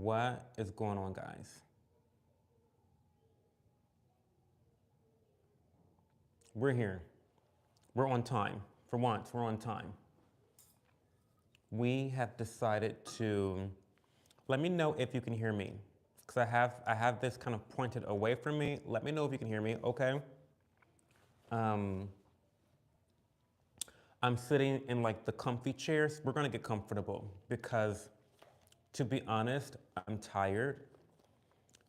What is going on, guys? We're here. We're on time. For once, we're on time. We have decided to, let me know if you can hear me. Because I have this kind of pointed away from me. Let me know if you can hear me, okay? Um, I'm sitting in like the comfy chairs. We're gonna get comfortable because, to be honest, I'm tired.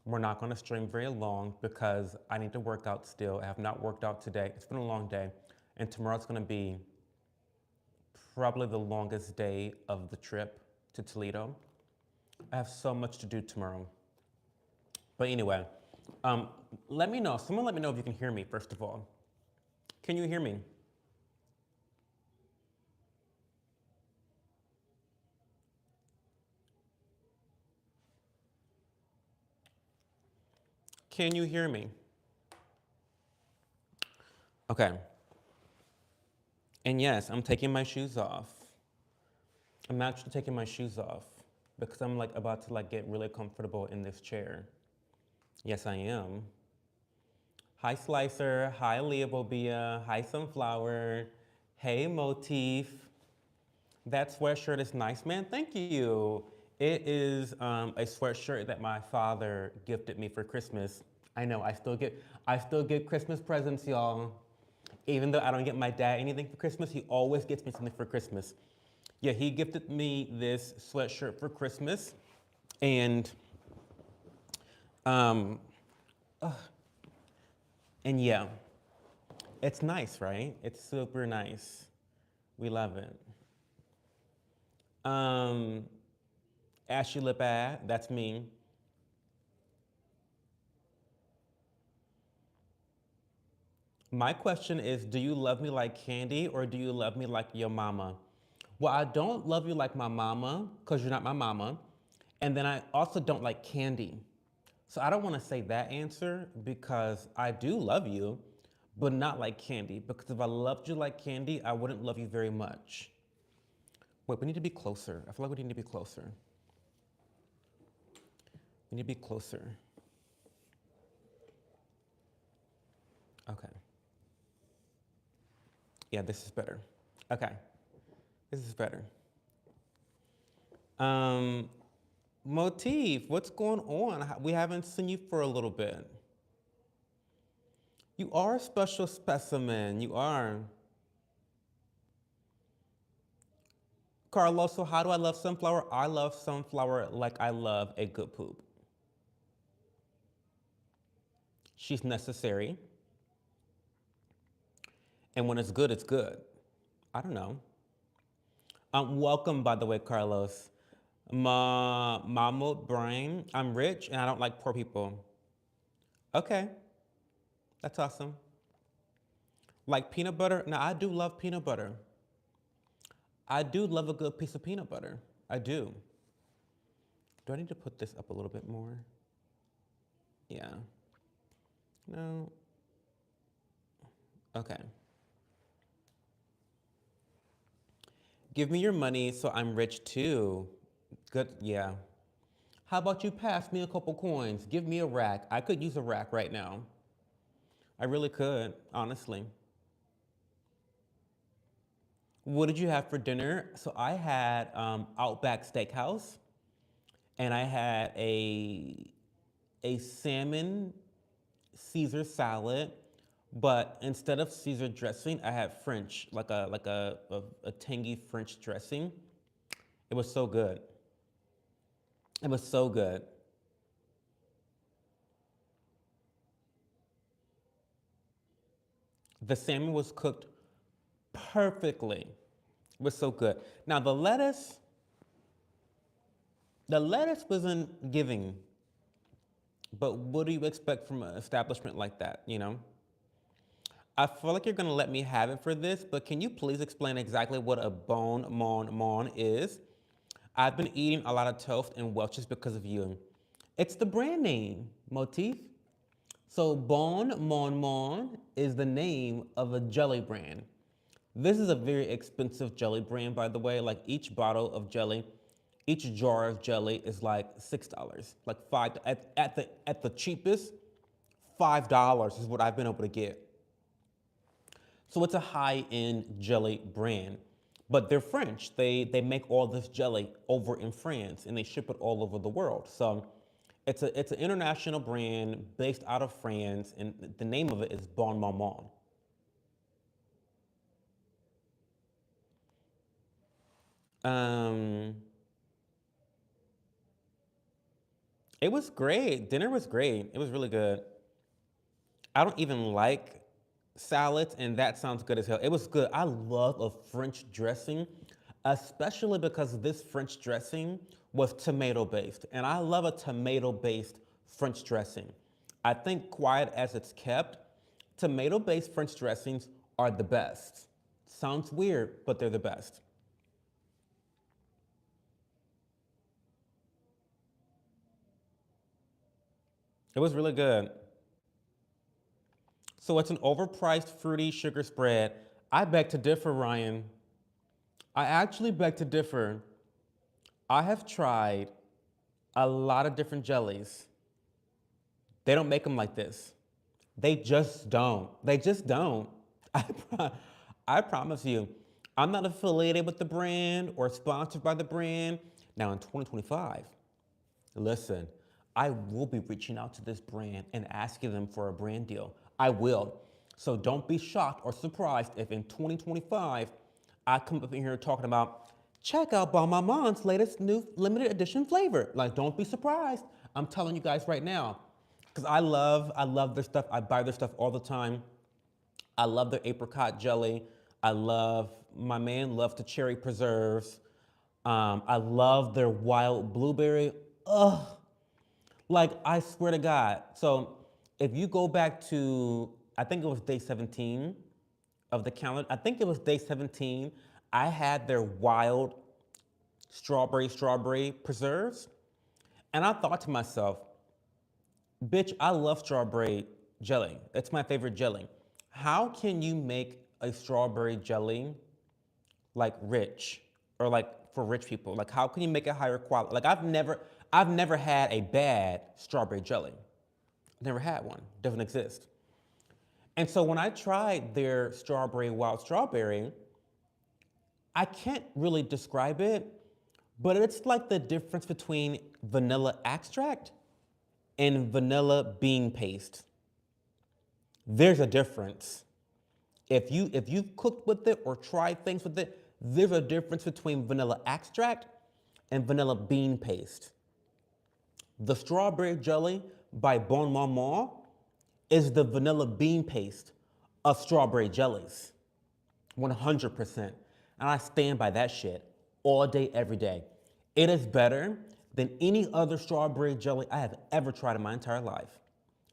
We're not gonna stream very long because I need to work out still. I have not worked out today. It's been a long day. And tomorrow's gonna be probably the longest day of the trip to Toledo. I have so much to do tomorrow. But anyway, um, let me know. Someone let me know if you can hear me, first of all. Can you hear me? Can you hear me? Okay. And yes, I'm taking my shoes off. I'm actually taking my shoes off because I'm like about to like get really comfortable in this chair. Yes, I am. Hi Slicer, hi Leobobia, hi Sunflower, hey Motif. That sweatshirt is nice, man. Thank you. It is a sweatshirt that my father gifted me for Christmas. I know I still get Christmas presents, y'all. Even though I don't get my dad anything for Christmas, he always gets me something for Christmas. Yeah, he gifted me this sweatshirt for Christmas, and um, and yeah, it's nice, right? It's super nice. We love it. Um, Ashy Lip Ad, that's me. My question is, do you love me like candy or do you love me like your mama? Well, I don't love you like my mama because you're not my mama. And then I also don't like candy. So I don't want to say that answer because I do love you, but not like candy. Because if I loved you like candy, I wouldn't love you very much. Wait, we need to be closer. I feel like we need to be closer. We need to be closer. Okay. Yeah, this is better. Okay. This is better. Um, Motif, what's going on? We haven't seen you for a little bit. You are a special specimen. You are. Carlos, so how do I love Sunflower? I love Sunflower like I love a good poop. She's necessary. And when it's good, it's good. I don't know. Welcome, by the way, Carlos. Mahmoud Brain. I'm rich and I don't like poor people. Okay, that's awesome. Like peanut butter? Now, I do love peanut butter. I do love a good piece of peanut butter. I do. Do I need to put this up a little bit more? Yeah. No. Okay. Give me your money so I'm rich too. Good, yeah. How about you pass me a couple coins? Give me a rack. I could use a rack right now. I really could, honestly. What did you have for dinner? So I had Outback Steakhouse, and I had a salmon Caesar salad, but instead of Caesar dressing, I had French, like a tangy French dressing. It was so good. It was so good. The salmon was cooked perfectly. It was so good. Now the lettuce wasn't giving, but what do you expect from an establishment like that, you know? I feel like you're gonna let me have it for this, but can you please explain exactly what a Bonne Maman is? I've been eating a lot of toast and Welch's because of you. It's the brand name, Motif. So Bonne Maman is the name of a jelly brand. This is a very expensive jelly brand, by the way. Like each bottle of jelly Each jar of jelly is like $6, like five at the cheapest. $5 is what I've been able to get. So it's a high-end jelly brand, but they're French. They make all this jelly over in France and they ship it all over the world. So it's an international brand based out of France, and the name of it is Bonne Maman. Um, it was great. Dinner was great. It was really good. I don't even like salads, and that sounds good as hell. It was good. I love a French dressing, especially because this French dressing was tomato based, and I love a tomato based French dressing. I think, quiet as it's kept, tomato based French dressings are the best. Sounds weird, but they're the best. It was really good. So it's an overpriced fruity sugar spread. I beg to differ, Ryan. I actually beg to differ. I have tried a lot of different jellies. They don't make them like this. They just don't. They just don't. I, pro- I promise you. I'm not affiliated with the brand or sponsored by the brand. Now in 2025, listen, I will be reaching out to this brand and asking them for a brand deal. I will. So don't be shocked or surprised if in 2025 I come up in here talking about check out Bon Maman's latest new limited edition flavor. Like, don't be surprised. I'm telling you guys right now, because I love their stuff. I buy their stuff all the time. I love their apricot jelly. My man loves the cherry preserves. I love their wild blueberry. Ugh, like, I swear to God. So if you go back to, I think it was day 17 of the calendar, I think it was day 17, I had their wild strawberry preserves. And I thought to myself, bitch, I love strawberry jelly. It's my favorite jelly. How can you make a strawberry jelly like rich or like for rich people? Like, how can you make it higher quality? Like, I've never had a bad strawberry jelly. Never had one. Doesn't exist. And so when I tried their strawberry wild strawberry, I can't really describe it, but it's like the difference between vanilla extract and vanilla bean paste. There's a difference. If you've cooked with it or tried things with it, there's a difference between vanilla extract and vanilla bean paste. The strawberry jelly by Bonne Maman is the vanilla bean paste of strawberry jellies. 100%. And I stand by that shit all day, every day. It is better than any other strawberry jelly I have ever tried in my entire life.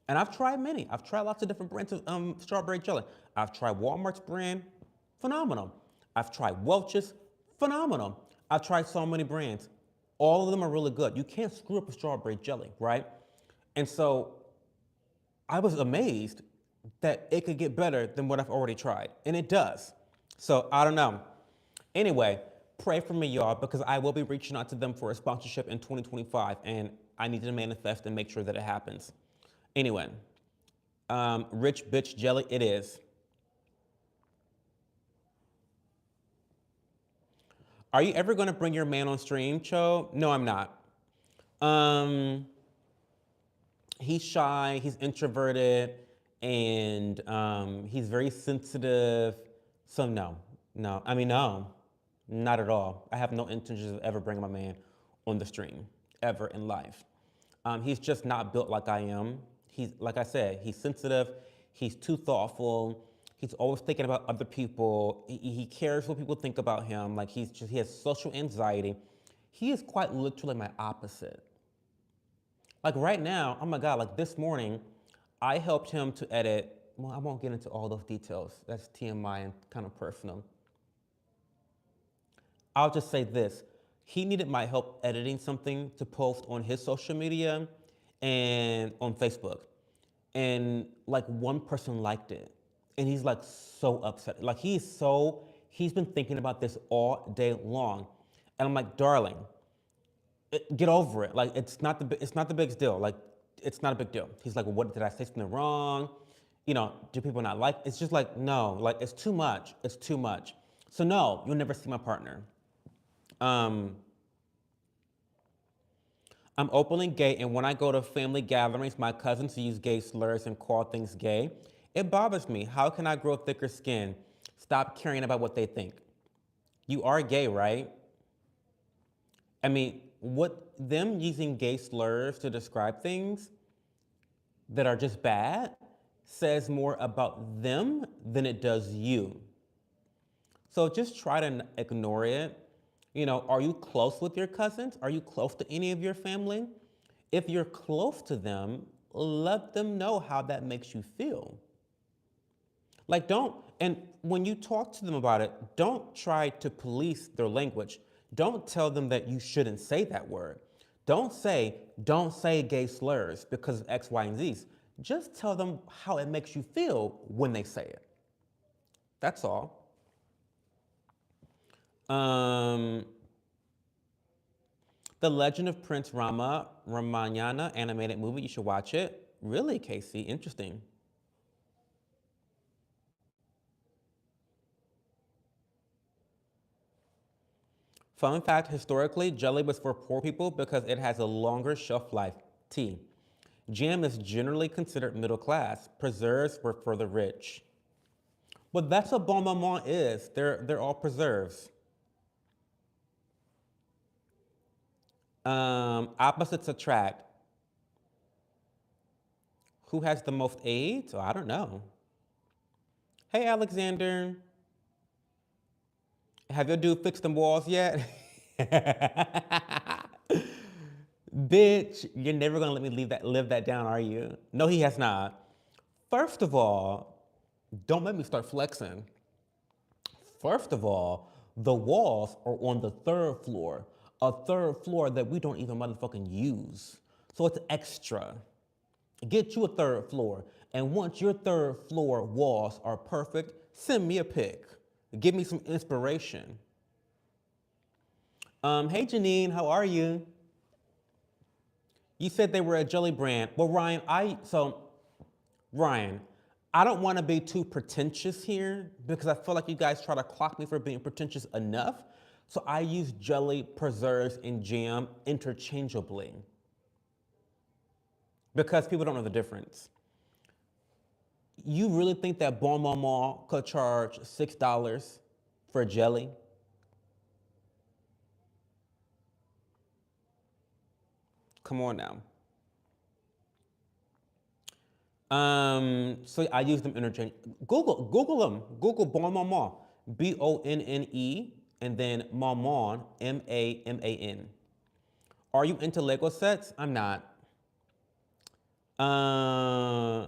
And I've tried many. I've tried lots of different brands of strawberry jelly. I've tried Walmart's brand, phenomenal. I've tried Welch's, phenomenal. I've tried so many brands. All of them are really good. You can't screw up a strawberry jelly, right? And so I was amazed that it could get better than what I've already tried. And it does. So I don't know. Anyway, pray for me, y'all, because I will be reaching out to them for a sponsorship in 2025. And I need to manifest and make sure that it happens. Anyway, rich bitch jelly, it is. Are you ever going to bring your man on stream, Cho? No, I'm not. Um, he's shy, he's introverted, and he's very sensitive. So no, no. I mean, no, not at all. I have no intentions of ever bringing my man on the stream ever in life. He's just not built like I am. He's, like I said, he's sensitive. He's too thoughtful. He's always thinking about other people. He cares what people think about him. Like, he has social anxiety. He is quite literally my opposite. Like right now, oh my God, like this morning, I helped him to edit. Well, I won't get into all those details. That's TMI and kind of personal. I'll just say this. He needed my help editing something to post on his social media and on Facebook. And like one person liked it. And he's like so upset. Like he's been thinking about this all day long. And I'm like, darling, Get over it. Like it's not the biggest deal. Like it's not a big deal. He's like, well, what did I say something wrong? You know, do people not like? It's just like no, like it's too much. It's too much. So no, you'll never see my partner. Um, I'm openly gay, and when I go to family gatherings, my cousins use gay slurs and call things gay. It bothers me. How can I grow thicker skin? Stop caring about what they think. You are gay, right? I mean, what them using gay slurs to describe things that are just bad says more about them than it does you. So just try to ignore it. You know, are you close with your cousins? Are you close to any of your family? If you're close to them, let them know how that makes you feel. Like, don't, and when you talk to them about it, don't try to police their language. Don't tell them that you shouldn't say that word. Don't say gay slurs because of X, Y, and Z's. Just tell them how it makes you feel when they say it. That's all. Um, the Legend of Prince Ramayana animated movie, you should watch it. Really, Casey? Interesting. Fun fact, historically, jelly was for poor people because it has a longer shelf life. T. Jam is generally considered middle class. Preserves were for the rich. But that's what Bonne Maman is. They're all preserves. Opposites attract. Who has the most AIDS? Oh, I don't know. Hey, Alexander. Have your dude fixed them walls yet? Bitch, you're never gonna let me live that down, are you? No, he has not. First of all, don't make me start flexing. First of all, the walls are on the third floor, a third floor that we don't even motherfucking use. So it's extra. Get you a third floor. And once your third floor walls are perfect, send me a pic. Give me some inspiration. Hey Janine, how are you? You said they were a jelly brand. Well, Ryan, I don't want to be too pretentious here because I feel like you guys try to clock me for being pretentious enough. So I use jelly, preserves, and jam interchangeably because people don't know the difference. You really think that Bon Maman could charge $6 for jelly? Come on now. So I use them interchange. Google them. Google Bonne Maman, Bonne, and then Maman, Maman. Are you into Lego sets? I'm not. Uh,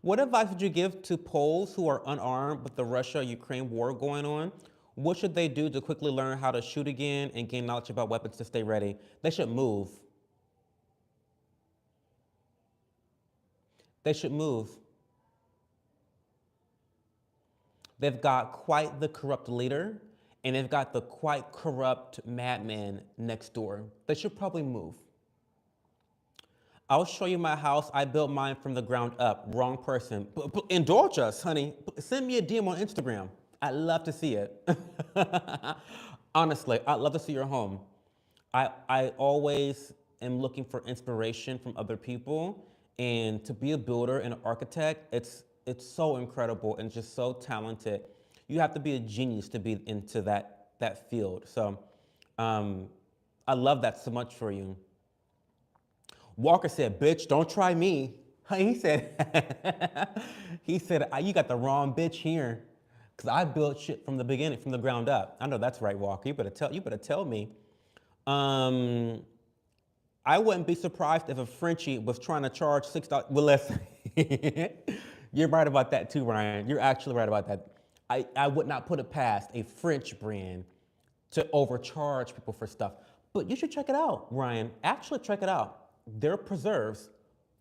what advice would you give to Poles who are unarmed with the Russia-Ukraine war going on? What should they do to quickly learn how to shoot again and gain knowledge about weapons to stay ready? They should move. They should move. They've got quite the corrupt leader, and they've got the quite corrupt madman next door. They should probably move. I'll show you my house. I built mine from the ground up. Wrong person. Indulge us, honey. Send me a DM on Instagram. I'd love to see it. Honestly, I'd love to see your home. I always am looking for inspiration from other people, and to be a builder and an architect, it's so incredible and just so talented. You have to be a genius to be into that field. So um, I love that so much for you. Walker said, "Bitch, don't try me." He said, he said, "You got the wrong bitch here, cause I built shit from the beginning, from the ground up." I know that's right, Walker. You better tell me. Um, I wouldn't be surprised if a Frenchie was trying to charge $6. Well, listen, you're right about that too, Ryan. You're actually right about that. I would not put it past a French brand to overcharge people for stuff. But you should check it out, Ryan. Actually, check it out. Their preserves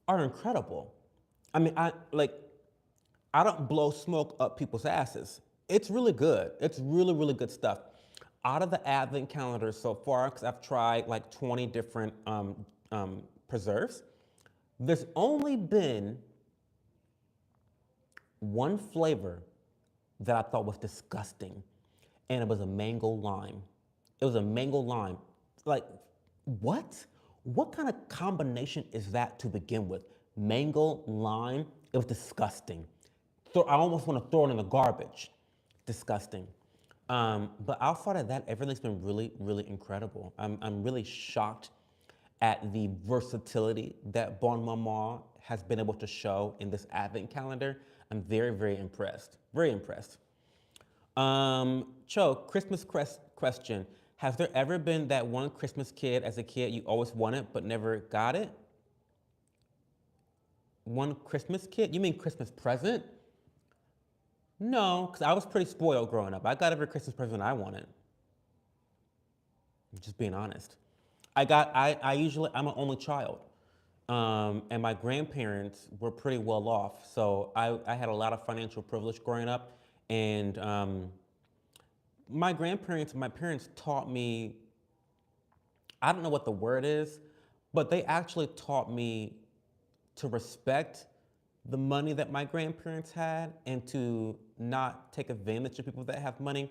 are incredible. I mean, I don't blow smoke up people's asses. It's really good. It's really, really good stuff. Out of the advent calendar so far, because I've tried like 20 different preserves, there's only been one flavor that I thought was disgusting, and it was a mango lime. It was a mango lime. Like, what? What kind of combination is that to begin with? Mango lime? It was disgusting. So I almost want to throw it in the garbage. Disgusting. But outside of that, everything's been really, really incredible. I'm really shocked at the versatility that Bonne Maman has been able to show in this advent calendar. I'm very, very impressed. Very impressed. Cho, Christmas question. Has there ever been that one Christmas kid as a kid you always wanted but never got it? One Christmas kid? You mean Christmas present? No, because I was pretty spoiled growing up. I got every Christmas present I wanted. Just being honest. I'm an only child. And my grandparents were pretty well off. So I had a lot of financial privilege growing up. And my parents taught me, I don't know what the word is, but they actually taught me to respect the money that my grandparents had and to not take advantage of people that have money.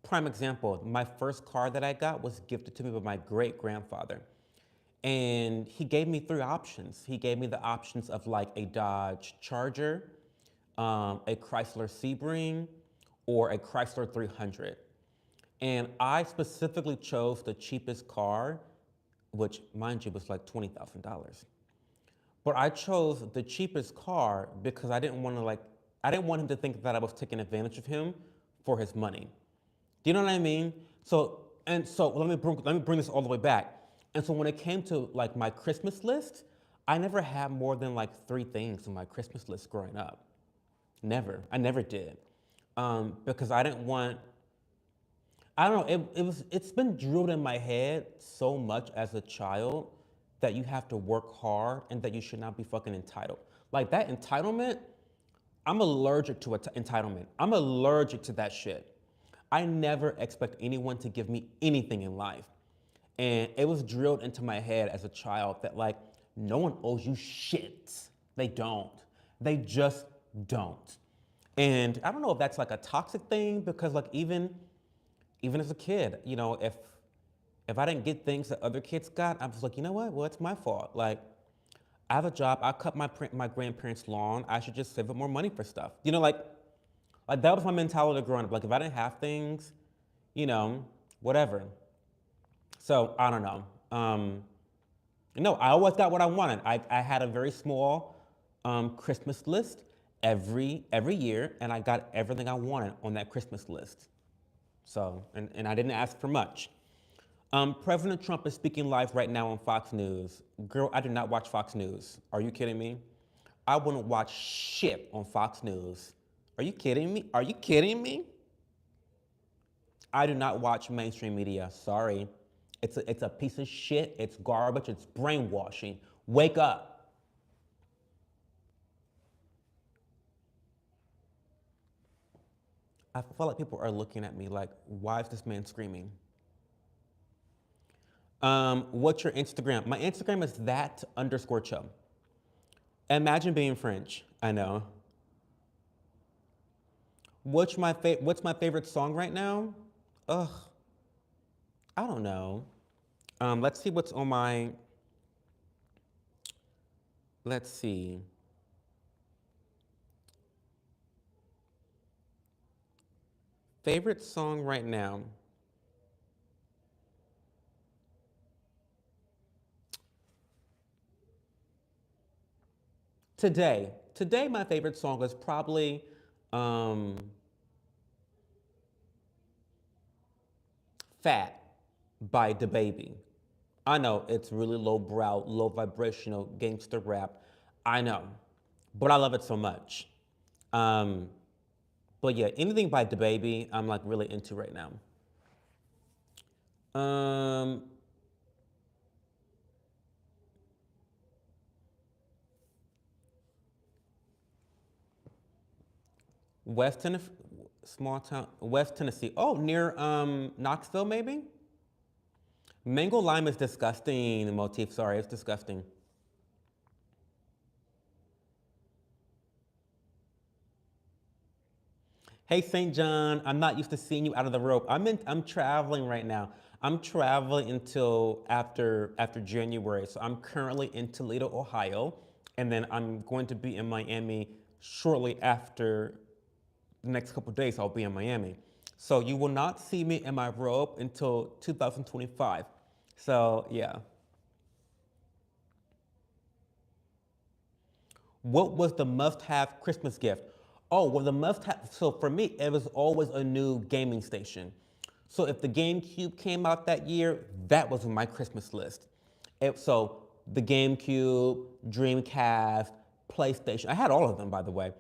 Prime example, my first car that I got was gifted to me by my great grandfather. And he gave me three options. He gave me the options of like a Dodge Charger, a Chrysler Sebring, or a Chrysler 300. And I specifically chose the cheapest car, which, mind you, was like $20,000. But I chose the cheapest car because I didn't want him to think that I was taking advantage of him for his money. Do you know what I mean? So let me bring this all the way back. And so when it came to like my Christmas list, I never had more than like three things on my Christmas list growing up. Never. I never did. Because I didn't want, I don't know, it's been drilled in my head so much as a child that you have to work hard and that you should not be fucking entitled. Like that entitlement, I'm allergic to entitlement. I'm allergic to that shit. I never expect anyone to give me anything in life. And it was drilled into my head as a child that like, no one owes you shit. They don't. They just don't. And I don't know if that's like a toxic thing because like even as a kid, you know, if I didn't get things that other kids got, I was like, you know what? Well, it's my fault. Like, I have a job. I cut my grandparents' lawn. I should just save up more money for stuff. You know, like that was my mentality growing up. Like, if I didn't have things, you know, whatever. So I don't know. No, I always got what I wanted. I had a very small Christmas list every year, and I got everything I wanted on that Christmas list. So, and I didn't ask for much. President Trump is speaking live right now on Fox News. Girl, I do not watch Fox News. Are you kidding me? I wouldn't watch shit on Fox News. Are you kidding me? Are you kidding me? I do not watch mainstream media. Sorry. It's a piece of shit. It's garbage. It's brainwashing. Wake up. I feel like people are looking at me like, why is this man screaming? What's your Instagram? My Instagram is that_chum. Imagine being French. I know. What's my favorite song right now? Ugh, I don't know. Let's see what's on my. Let's see. Favorite song right now. Today, my favorite song is probably um, "Fat" by DaBaby. I know it's really lowbrow, low vibrational gangster rap. I know, but I love it so much. Um, but yeah, anything by DaBaby, I'm like really into right now. Um, Weston, Small town, West Tennessee. Oh, near Knoxville, maybe? Mango lime is disgusting, the motif. Sorry, it's disgusting. Hey, St. John, I'm not used to seeing you out of the rope. I'm traveling right now. I'm traveling until after January. So I'm currently in Toledo, Ohio, and then I'm going to be in Miami shortly after the next couple of days. I'll be in Miami. So you will not see me in my robe until 2025. So yeah. What was the must-have Christmas gift? Oh, well, the must-have. So for me, it was always a new gaming station. So if the GameCube came out that year, that was on my Christmas list. So the GameCube, Dreamcast, PlayStation. I had all of them, by the way.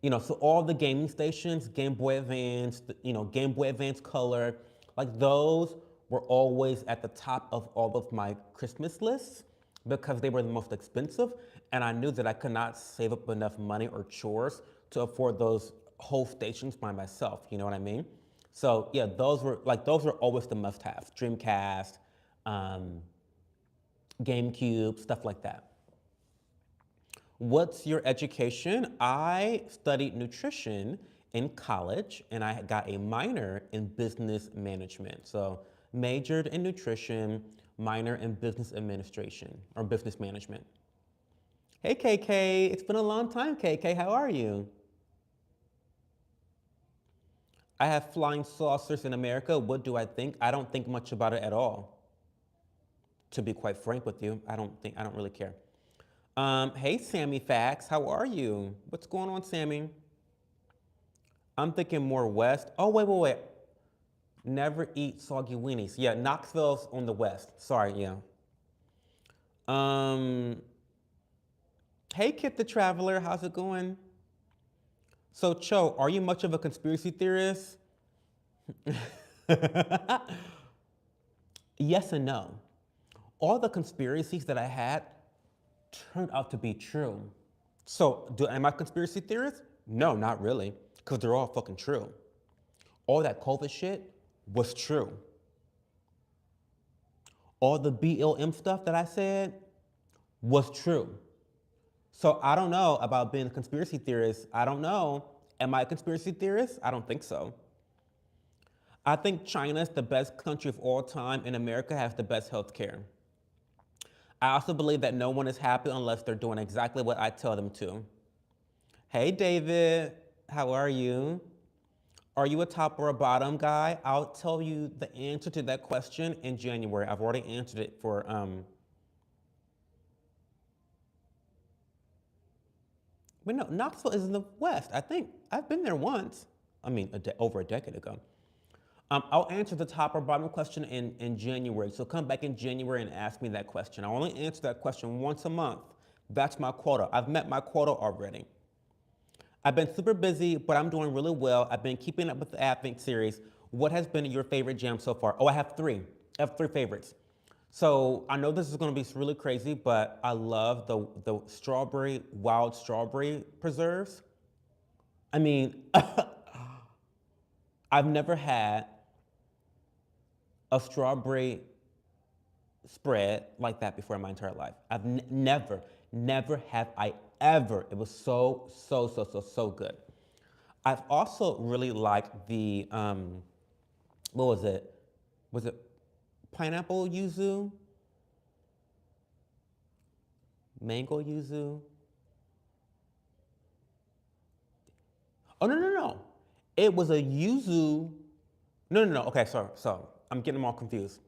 So all the gaming stations, Game Boy Advance, Game Boy Advance Color, like those were always at the top of all of my Christmas lists because they were the most expensive, and I knew that I could not save up enough money or chores to afford those whole stations by myself. You know what I mean? So yeah, those were always the must-haves: Dreamcast, um, GameCube, stuff like that. What's your education? I studied nutrition in college, and I got a minor in business management. So majored in nutrition, minor in business administration or business management. Hey KK, it's been a long time, KK. How are you? I have flying saucers in America. What do I think? I don't think much about it at all. To be quite frank with you, I don't really care. Hey Sammy Fax, how are you? What's going on, Sammy? I'm thinking more west. Oh, wait. Never eat soggy weenies. Yeah, Knoxville's on the west. Sorry, yeah. Um, hey Kit the Traveler, how's it going? So Cho, are you much of a conspiracy theorist? Yes and no. All the conspiracies that I had turned out to be true. So, am I a conspiracy theorist? No, not really, because they're all fucking true. All that COVID shit was true. All the BLM stuff that I said was true. So I don't know about being a conspiracy theorist. I don't know. Am I a conspiracy theorist? I don't think so. I think China's the best country of all time and America has the best healthcare. I also believe that no one is happy unless they're doing exactly what I tell them to. Hey David, how are you? Are you a top or a bottom guy? I'll tell you the answer to that question in January. I've already answered it for but no, Knoxville is in the west. I think I've been there once. I mean, over a decade ago. I'll answer the top or bottom question in January. So come back in January and ask me that question. I only answer that question once a month. That's my quota. I've met my quota already. I've been super busy, but I'm doing really well. I've been keeping up with the Advent series. What has been your favorite jam so far? Oh, I have three. I have three favorites. So I know this is going to be really crazy, but I love the strawberry, wild strawberry preserves. I mean, I've never had a strawberry spread like that before in my entire life. Never have I ever. It was so good. I've also really liked the, what was it? Was it pineapple yuzu? Mango yuzu? Oh, no. It was a yuzu. No. Okay, sorry. So I'm getting them all confused.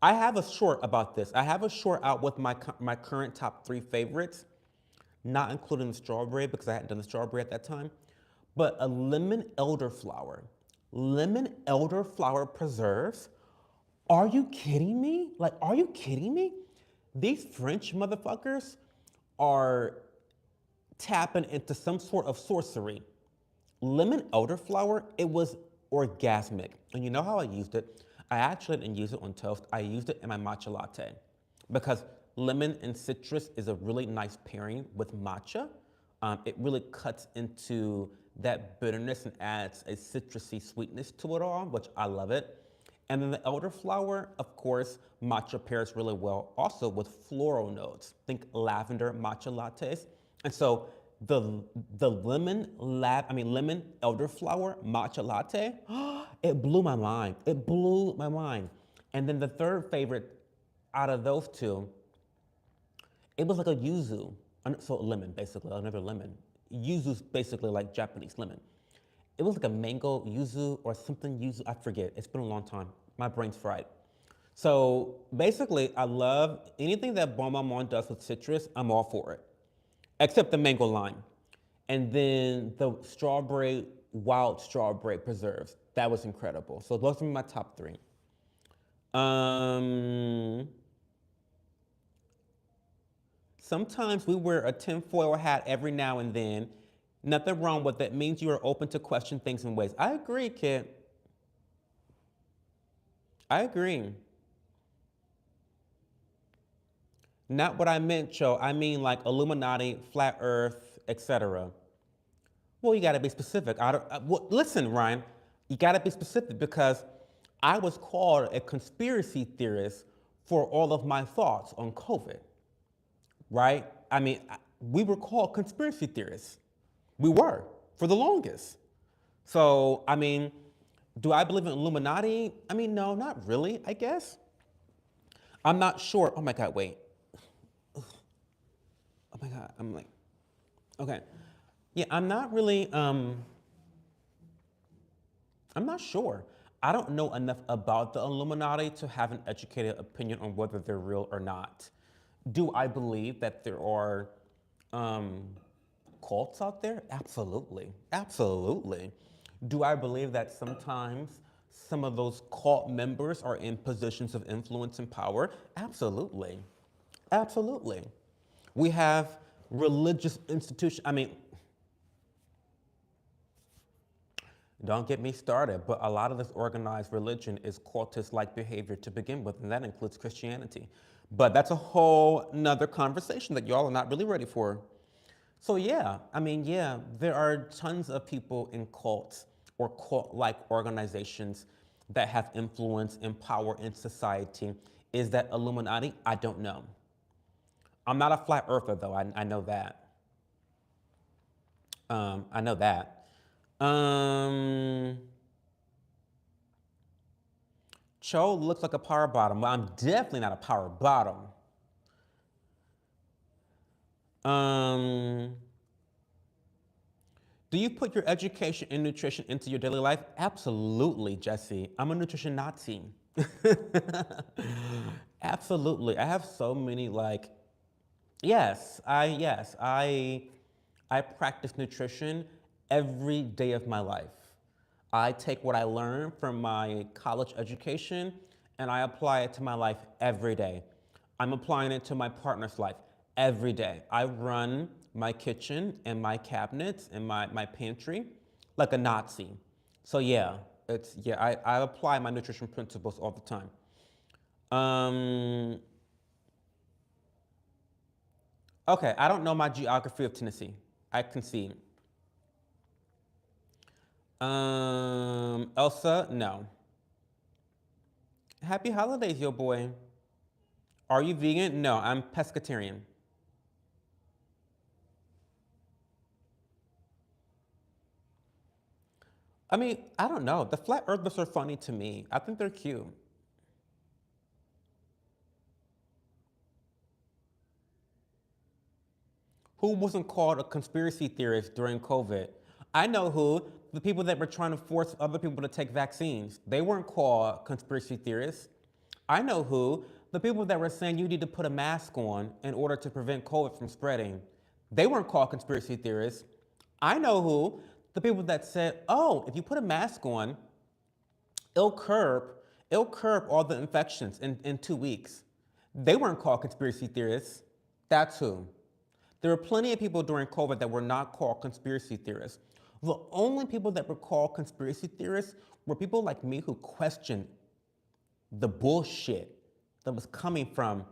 I have a short about this. I have a short out with my current top three favorites, not including the strawberry because I hadn't done the strawberry at that time, but a lemon elderflower. Lemon elderflower preserves. Are you kidding me? Like, are you kidding me? These French motherfuckers are tapping into some sort of sorcery. Lemon elderflower, it was orgasmic. And you know how I used it? I actually didn't use it on toast. I used it in my matcha latte because lemon and citrus is a really nice pairing with matcha. It really cuts into that bitterness and adds a citrusy sweetness to it all, which I love it. And then the elderflower, of course, matcha pairs really well also with floral notes. Think lavender matcha lattes. And so the lemon elderflower matcha latte, it blew my mind. It blew my mind. And then the third favorite out of those two, it was like a yuzu, so lemon basically, another lemon. Yuzu's basically like Japanese lemon. It was like a mango yuzu or something yuzu, I forget. It's been a long time. My brain's fried. So basically, I love anything that Bonne Maman does with citrus, I'm all for it, except the mango lime. And then the wild strawberry preserves. That was incredible. So those are my top three. Um, Sometimes we wear a tinfoil hat every now and then. Nothing wrong with that. It means you are open to question things in ways. I agree, kid. I agree. Not what I meant, Cho. I mean like Illuminati, flat Earth, etc. Well, you got to be specific. Well, listen, Ryan, you got to be specific because I was called a conspiracy theorist for all of my thoughts on COVID, right? I mean, we were called conspiracy theorists. We were for the longest. So, I mean, do I believe in Illuminati? I mean, no, not really, I guess. I'm not sure. Oh my God, wait. Oh my God, I'm like, okay. Yeah, I'm not really, I'm not sure. I don't know enough about the Illuminati to have an educated opinion on whether they're real or not. Do I believe that there are um, cults out there? Absolutely. Absolutely. Do I believe that sometimes some of those cult members are in positions of influence and power? Absolutely. Absolutely. We have religious institutions. I mean, don't get me started, but a lot of this organized religion is cultist-like behavior to begin with, and that includes Christianity. But that's a whole nother conversation that y'all are not really ready for. So yeah, I mean, yeah, there are tons of people in cults or cult-like organizations that have influence and power in society. Is that Illuminati? I don't know. I'm not a flat earther though, I know that. I know that. Um, Cho looks like a power bottom. Well, I'm definitely not a power bottom. Um, do you put your education and nutrition into your daily life? Absolutely, Jesse. I'm a nutrition Nazi. Absolutely. I have so many like I practice nutrition every day of my life. I take what I learned from my college education and I apply it to my life every day. I'm applying it to my partner's life every day. I run my kitchen and my cabinets and my pantry like a Nazi. So yeah, I apply my nutrition principles all the time. Um, okay, I don't know my geography of Tennessee. I concede. Elsa, no. Happy holidays, yo boy. Are you vegan? No, I'm pescatarian. I mean, I don't know. The flat earthers are funny to me. I think they're cute. Who wasn't called a conspiracy theorist during COVID? I know who. The people that were trying to force other people to take vaccines. They weren't called conspiracy theorists. I know who. The people that were saying you need to put a mask on in order to prevent COVID from spreading. They weren't called conspiracy theorists. I know who. The people that said, oh, if you put a mask on, it'll curb, it'll curb all the infections in 2 weeks. They weren't called conspiracy theorists. That's who. There were plenty of people during COVID that were not called conspiracy theorists. The only people that were called conspiracy theorists were people like me who questioned the bullshit that was coming from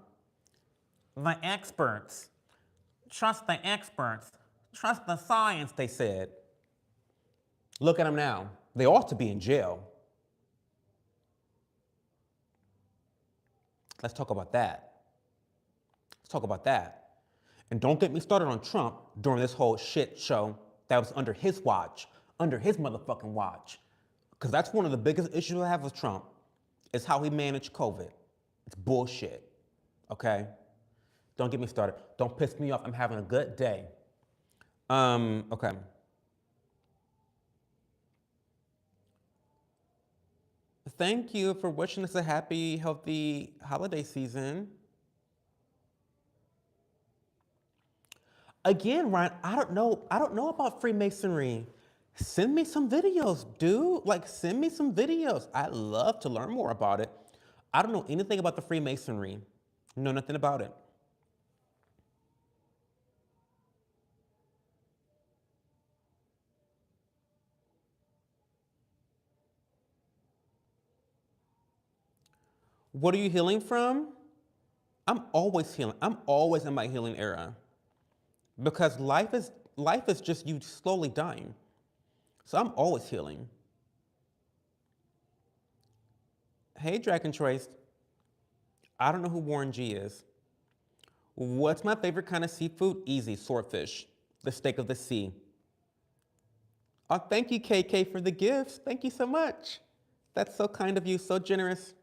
the experts. Trust the experts. Trust the science, they said. Look at them now. They ought to be in jail. Let's talk about that. Let's talk about that. And don't get me started on Trump during this whole shit show that was under his watch, under his motherfucking watch. Because that's one of the biggest issues I have with Trump, is how he managed COVID. It's bullshit, okay? Don't get me started. Don't piss me off. I'm having a good day. Okay. Thank you for wishing us a happy, healthy holiday season. Again, Ryan, I don't know about Freemasonry. Send me some videos, dude. Like, send me some videos. I'd love to learn more about it. I don't know anything about the Freemasonry. Know nothing about it. What are you healing from? I'm always healing. I'm always in my healing era. Because life is just you slowly dying. So I'm always healing. Hey, Dragon Trace. I don't know who Warren G is. What's my favorite kind of seafood? Easy, swordfish, the steak of the sea. Oh, thank you, KK, for the gifts. Thank you so much. That's so kind of you, so generous.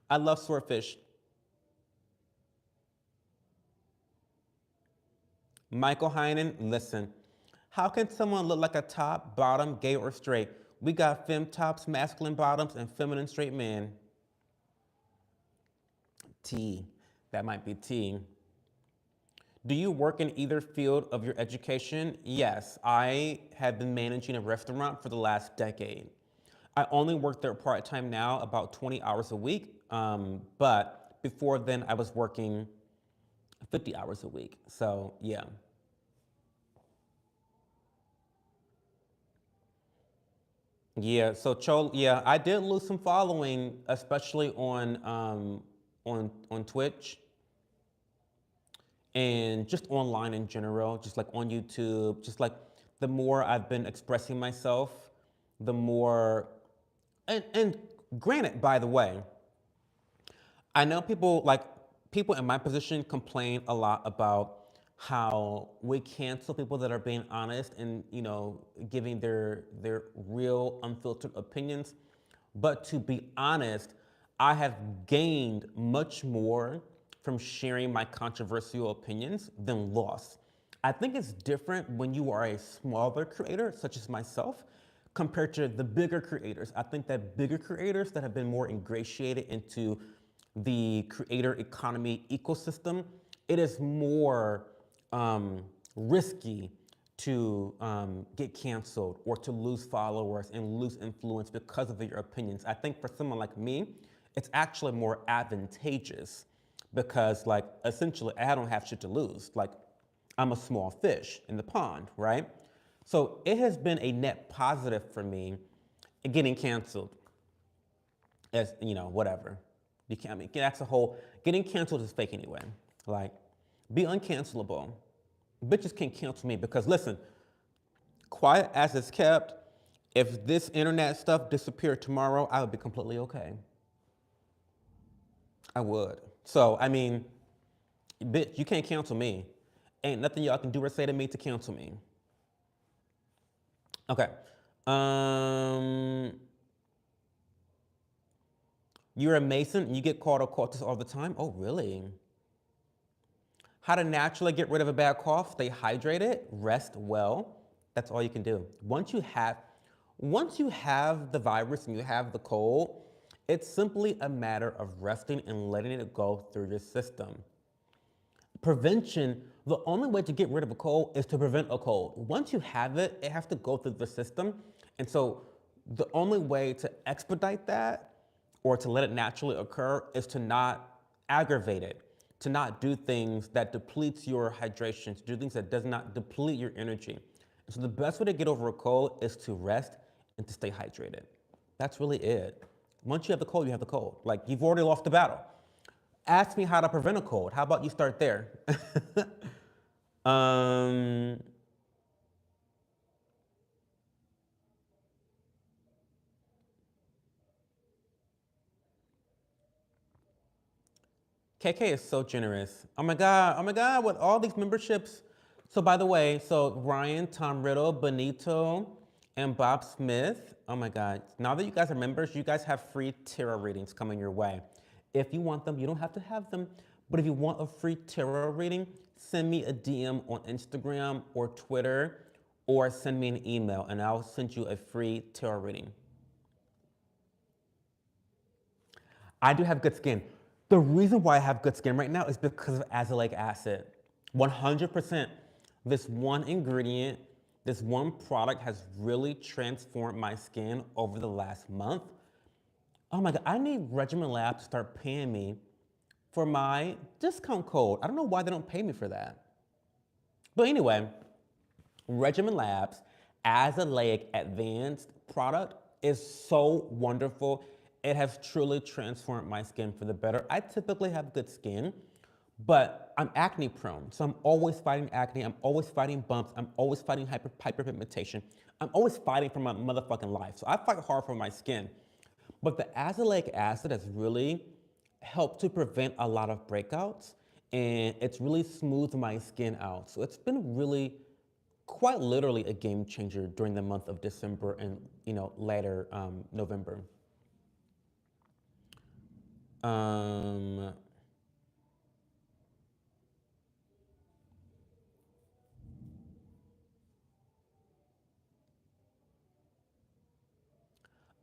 I love swordfish. Michael Heinen, listen. How can someone look like a top, bottom, gay, or straight? We got femme tops, masculine bottoms, and feminine straight men. T. That might be T. Do you work in either field of your education? Yes, I have been managing a restaurant for the last decade. I only work there part-time now, about 20 hours a week, but before then I was working 50 hours a week, so yeah. Yeah, so yeah, I did lose some following, especially on Twitch and just online in general, just like on YouTube, just like the more I've been expressing myself, the more, and granted, by the way, I know people in my position complain a lot about how we cancel people that are being honest and giving their real unfiltered opinions. But to be honest, I have gained much more from sharing my controversial opinions than lost. I think it's different when you are a smaller creator, such as myself, compared to the bigger creators. I think that bigger creators that have been more ingratiated into the creator economy ecosystem, it is more risky to get canceled or to lose followers and lose influence because of your opinions. I think for someone like me, it's actually more advantageous because, like, essentially, I don't have shit to lose. Like, I'm a small fish in the pond, right? So it has been a net positive for me getting canceled. As whatever. You can't. I mean, that's a whole. Getting canceled is fake anyway. Like, be uncancelable. Bitches can't cancel me because listen. Quiet as it's kept. If this internet stuff disappeared tomorrow, I would be completely okay. I would. So I mean, bitch, you can't cancel me. Ain't nothing y'all can do or say to me to cancel me. Okay. You're a Mason and you get called a cultist all the time? Oh, really? How to naturally get rid of a bad cough? Stay hydrated, rest well. That's all you can do. Once you have the virus and you have the cold, it's simply a matter of resting and letting it go through your system. Prevention, the only way to get rid of a cold is to prevent a cold. Once you have it, it has to go through the system. And so the only way to expedite that or to let it naturally occur is to not aggravate it, to not do things that depletes your hydration, to do things that does not deplete your energy. And so the best way to get over a cold is to rest and to stay hydrated. That's really it. Once you have the cold, you have the cold. Like, you've already lost the battle. Ask me how to prevent a cold. How about you start there? KK is so generous. Oh my God, with all these memberships. So by the way, so Ryan, Tom Riddle, Benito, and Bob Smith, oh my God. Now that you guys are members, you guys have free tarot readings coming your way. If you want them, you don't have to have them, but if you want a free tarot reading, send me a DM on Instagram or Twitter, or send me an email and I'll send you a free tarot reading. I do have good skin. The reason why I have good skin right now is because of azelaic acid. 100%. This one ingredient, this one product has really transformed my skin over the last month. Oh my God, I need Regimen Lab to start paying me for my discount code. I don't know why they don't pay me for that. But anyway, Regimen Labs azelaic advanced product is so wonderful. It has truly transformed my skin for the better. I typically have good skin, but I'm acne prone. So I'm always fighting acne. I'm always fighting bumps. I'm always fighting hyperpigmentation. I'm always fighting for my motherfucking life. So I fight hard for my skin. But the azelaic acid has really helped to prevent a lot of breakouts, and it's really smoothed my skin out. So it's been really quite literally a game changer during the month of December and later November. Um,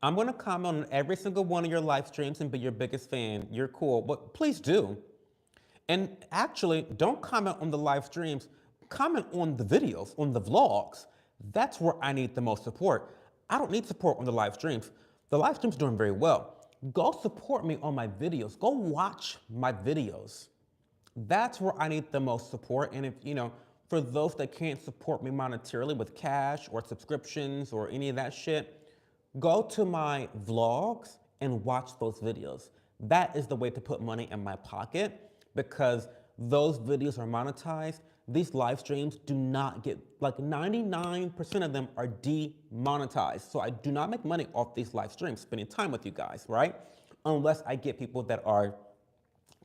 I'm gonna comment on every single one of your live streams and be your biggest fan. You're cool, but please do. And actually, don't comment on the live streams. Comment on the videos, on the vlogs. That's where I need the most support. I don't need support on the live streams. The live stream's doing very well. Go support me on my videos. Go watch my videos. That's where I need the most support. And if, for those that can't support me monetarily with cash or subscriptions or any of that shit, go to my vlogs and watch those videos. That is the way to put money in my pocket because those videos are monetized. These live streams do not get, like 99% of them are demonetized. So I do not make money off these live streams, spending time with you guys, right? Unless I get people that are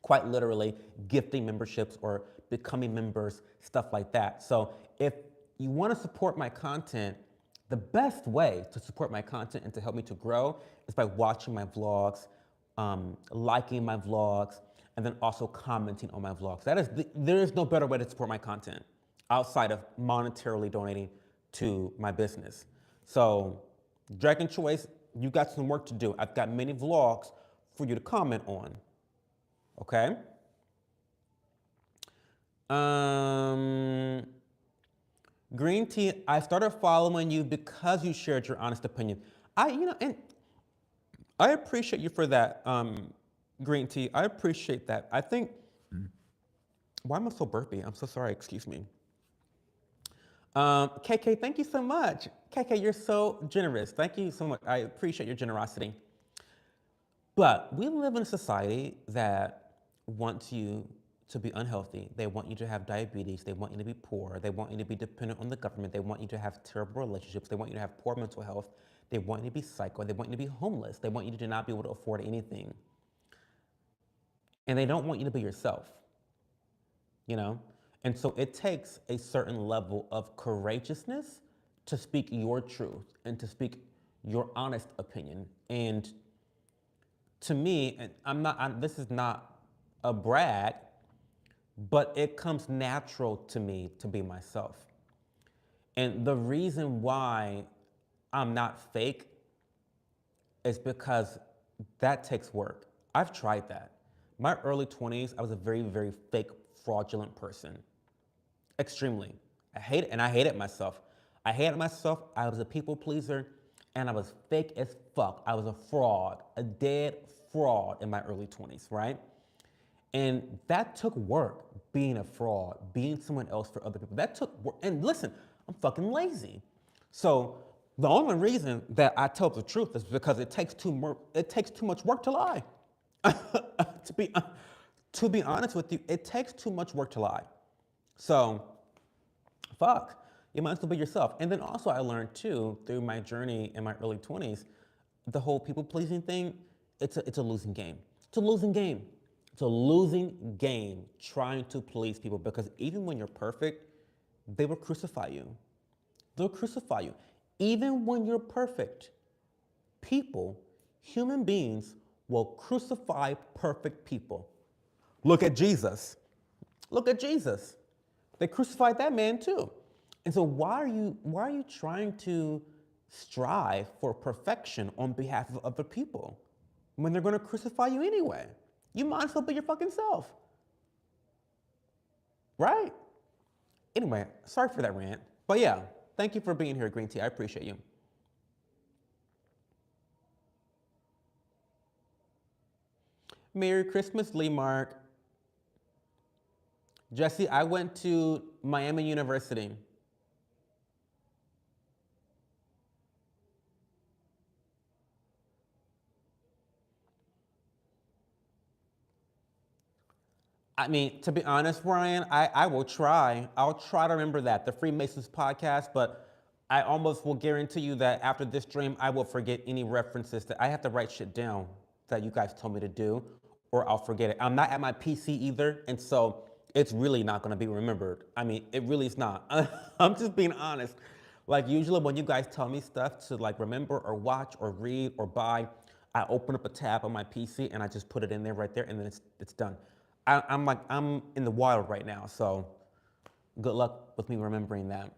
quite literally gifting memberships or becoming members, stuff like that. So if you want to support my content, the best way to support my content and to help me to grow is by watching my vlogs, liking my vlogs, and then also commenting on my vlogs. There is no better way to support my content outside of monetarily donating to my business. So, Dragon Choice, you got some work to do. I've got many vlogs for you to comment on. Okay? Green Tea, I started following you because you shared your honest opinion. And I appreciate you for that, Green Tea. I appreciate that. I think, why am I so burpy? I'm so sorry, excuse me. KK, thank you so much. KK, you're so generous. Thank you so much. I appreciate your generosity. But we live in a society that wants you to be unhealthy. They want you to have diabetes. They want you to be poor. They want you to be dependent on the government. They want you to have terrible relationships. They want you to have poor mental health. They want you to be psycho. They want you to be homeless. They want you to not be able to afford anything. And they don't want you to be yourself, And so it takes a certain level of courageousness to speak your truth and to speak your honest opinion. And to me, and this is not a brag, but it comes natural to me to be myself. And the reason why I'm not fake is because that takes work. I've tried that. My early 20s, I was a very, very fake, fraudulent person. Extremely. I hated myself. I hated myself. I was a people pleaser, and I was fake as fuck. I was a fraud, a dead fraud in my early 20s, right? And that took work, being a fraud, being someone else for other people. That took work. And listen, I'm fucking lazy. So the only reason that I tell the truth is because it takes too much work to lie. to be honest with you, it takes too much work to lie. So, fuck. You might as well be yourself. And then also I learned too, through my journey in my early 20s, the whole people pleasing thing, it's a losing game. It's a losing game. It's a losing game trying to please people because even when you're perfect, they will crucify you. They'll crucify you. Even when you're perfect, people, human beings, will crucify perfect people. Look at Jesus. Look at Jesus. They crucified that man too. And so why are you trying to strive for perfection on behalf of other people when they're going to crucify you anyway? You might as well be your fucking self. Right? Anyway, sorry for that rant. But yeah, thank you for being here, Green Tea. I appreciate you. Merry Christmas, Lee Mark. Jesse, I went to Miami University. I mean, to be honest, Ryan, I will try. I'll try to remember that, the Freemasons podcast, but I almost will guarantee you that after this stream, I will forget any references that I have to write shit down that you guys told me to do, or I'll forget it. I'm not at my PC either, and so it's really not gonna be remembered. I mean, it really is not. I'm just being honest. Like usually when you guys tell me stuff to like remember or watch or read or buy, I open up a tab on my PC and I just put it in there right there and then it's done. I'm in the wild right now, so good luck with me remembering that.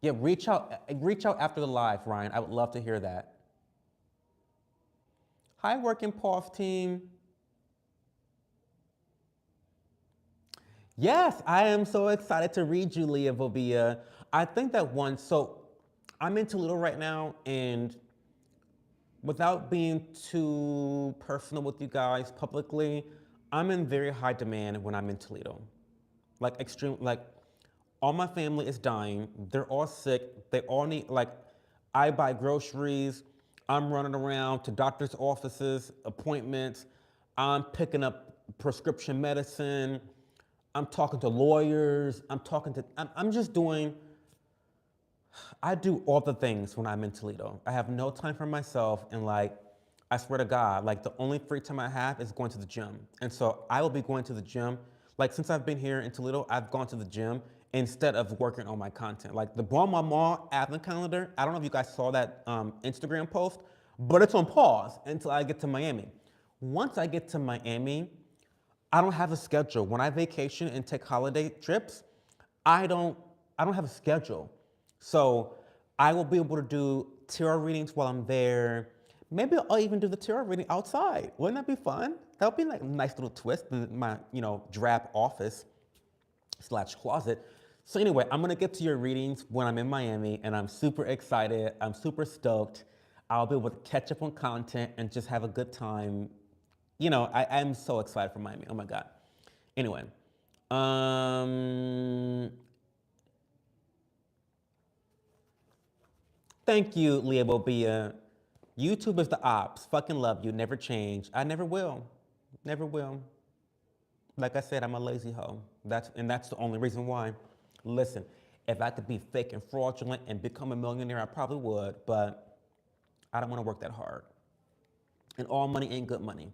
Yeah, reach out after the live, Ryan. I would love to hear that. Hi, Working Pause team. Yes, I am so excited to read you, Leah Vobia. I think that so I'm in Toledo right now, and without being too personal with you guys publicly, I'm in very high demand when I'm in Toledo. Like extreme, like all my family is dying. They're all sick. They all need, like, I buy groceries. I'm running around to doctor's offices, appointments. I'm picking up prescription medicine. I'm talking to lawyers. I'm just doing, I do all the things when I'm in Toledo. I have no time for myself, and like, I swear to God, like the only free time I have is going to the gym. And so I will be going to the gym. Like since I've been here in Toledo, I've gone to the gym instead of working on my content. Like the Bonne Maman advent calendar, I don't know if you guys saw that Instagram post, but it's on pause until I get to Miami. Once I get to Miami, I don't have a schedule. When I vacation and take holiday trips, I don't I don't have a schedule. So I will be able to do tarot readings while I'm there. Maybe I'll even do the tarot reading outside. Wouldn't that be fun? That would be like a nice little twist in my, drab office slash closet. So anyway, I'm gonna get to your readings when I'm in Miami, and I'm super excited. I'm super stoked. I'll be able to catch up on content and just have a good time. I'm so excited for Miami. Oh my God. Anyway, um, thank you, Leah Bobia. YouTube is the ops. Fucking love you. Never change. I never will. Never will. Like I said, I'm a lazy hoe. That's the only reason why. Listen, if I could be fake and fraudulent and become a millionaire, I probably would, but I don't want to work that hard. And all money ain't good money.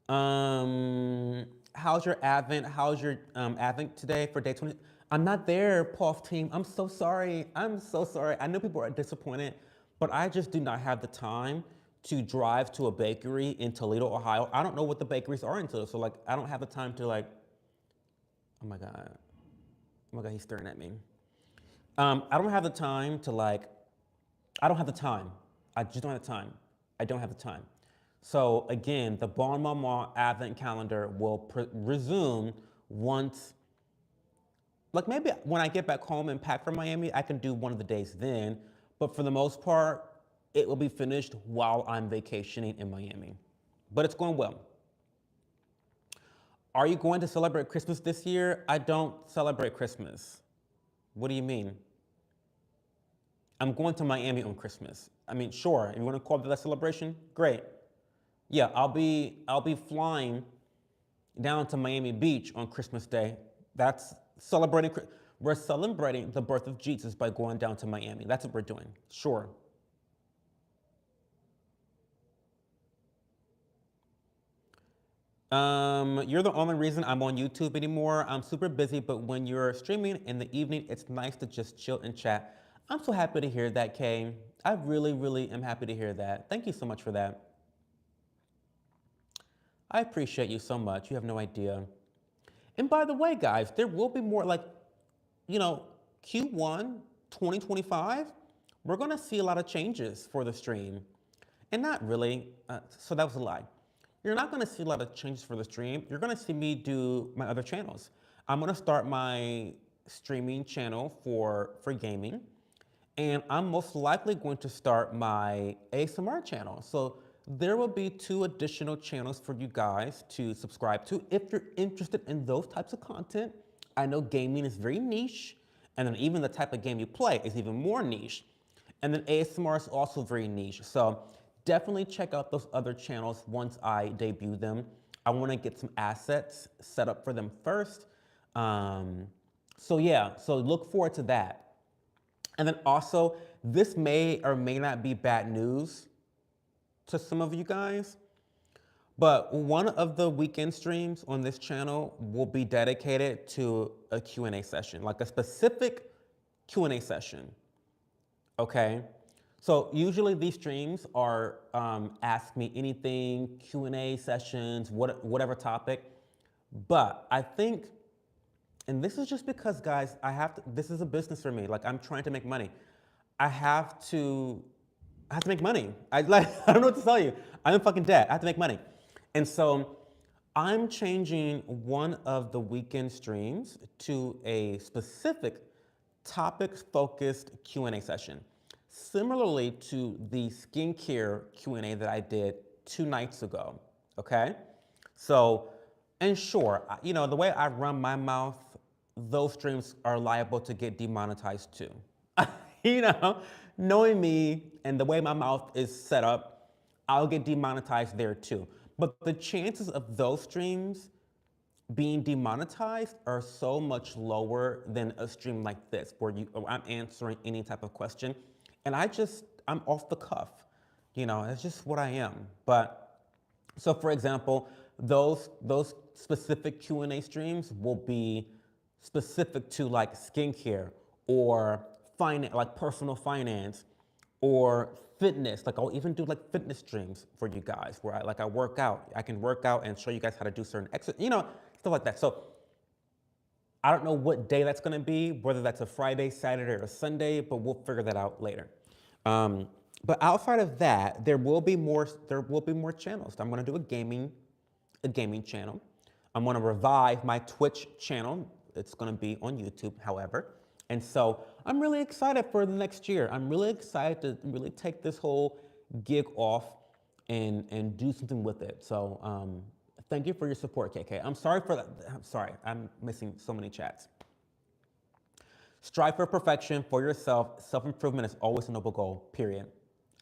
How's your Advent? How's your Advent today for day 20? I'm not there, Puff team. I'm so sorry. I'm so sorry. I know people are disappointed, but I just do not have the time to drive to a bakery in Toledo, Ohio. I don't know what the bakeries are in Toledo, so like I don't have the time to like. Oh my God. Oh my God, he's staring at me. I don't have the time to like. I don't have the time. I just don't have the time. I don't have the time. So again, the Bonne Maman Advent calendar will resume once, like maybe when I get back home and pack for Miami, I can do one of the days then. But for the most part, it will be finished while I'm vacationing in Miami. But it's going well. Are you going to celebrate Christmas this year? I don't celebrate Christmas. What do you mean? I'm going to Miami on Christmas. I mean, sure, you want to call that a celebration? Great. Yeah, I'll be flying down to Miami Beach on Christmas Day. That's celebrating. We're celebrating the birth of Jesus by going down to Miami. That's what we're doing. Sure. You're the only reason I'm on YouTube anymore. I'm super busy, but when you're streaming in the evening, it's nice to just chill and chat. I'm so happy to hear that, Kay. I really, really am happy to hear that. Thank you so much for that. I appreciate you so much. You have no idea. And by the way, guys, there will be more like, you know, Q1 2025. We're going to see a lot of changes for the stream. And not really, so that was a lie. You're not gonna see a lot of changes for the stream. You're gonna see me do my other channels. I'm gonna start my streaming channel for gaming, and I'm most likely going to start my ASMR channel. So there will be 2 additional channels for you guys to subscribe to if you're interested in those types of content. I know gaming is very niche, and then even the type of game you play is even more niche. And then ASMR is also very niche. So definitely check out those other channels once I debut them. I want to get some assets set up for them first. So yeah, so look forward to that. And then also, this may or may not be bad news to some of you guys, but one of the weekend streams on this channel will be dedicated to a Q&A session, like a specific Q&A session, okay? So usually these streams are ask me anything, Q&A sessions, whatever topic. But I think, and this is just because, guys, this is a business for me. Like, I'm trying to make money. I have to make money. I don't know what to tell you. I'm in fucking debt. I have to make money. And so I'm changing one of the weekend streams to a specific topics-focused Q&A session. Similarly to the skincare Q&A that I did 2 nights ago, okay? So, and sure, you know, the way I run my mouth, those streams are liable to get demonetized too. You know, knowing me and the way my mouth is set up, I'll get demonetized there too. But the chances of those streams being demonetized are so much lower than a stream like this, where I'm answering any type of question, and I'm off the cuff. You know, it's just what I am. But so, for example, those specific Q&A streams will be specific to like skincare or finance, like personal finance, or fitness. Like I'll even do like fitness streams for you guys where I work out. I can work out and show you guys how to do certain exercises, you know, stuff like that. So I don't know what day that's gonna be, whether that's a Friday, Saturday, or Sunday, but we'll figure that out later. But outside of that, there will be more channels. I'm gonna do a gaming channel. I'm gonna revive my Twitch channel. It's gonna be on YouTube, however. And so I'm really excited for the next year. I'm really excited to really take this whole gig off and do something with it. So thank you for your support, KK. I'm sorry for that. I'm sorry, I'm missing so many chats. Strive for perfection for yourself. Self-improvement is always a noble goal, period.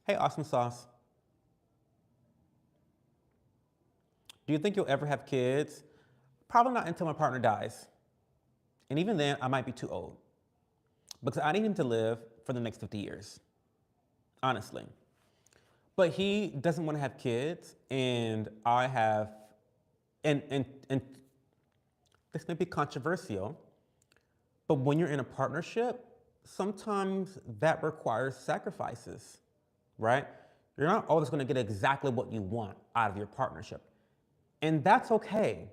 Hey, Awesome Sauce. Do you think you'll ever have kids? Probably not until my partner dies. And even then, I might be too old. Because I need him to live for the next 50 years, honestly. But he doesn't want to have kids, and I have, and this may be controversial, but when you're in a partnership, sometimes that requires sacrifices, right? You're not always going to get exactly what you want out of your partnership. And that's okay.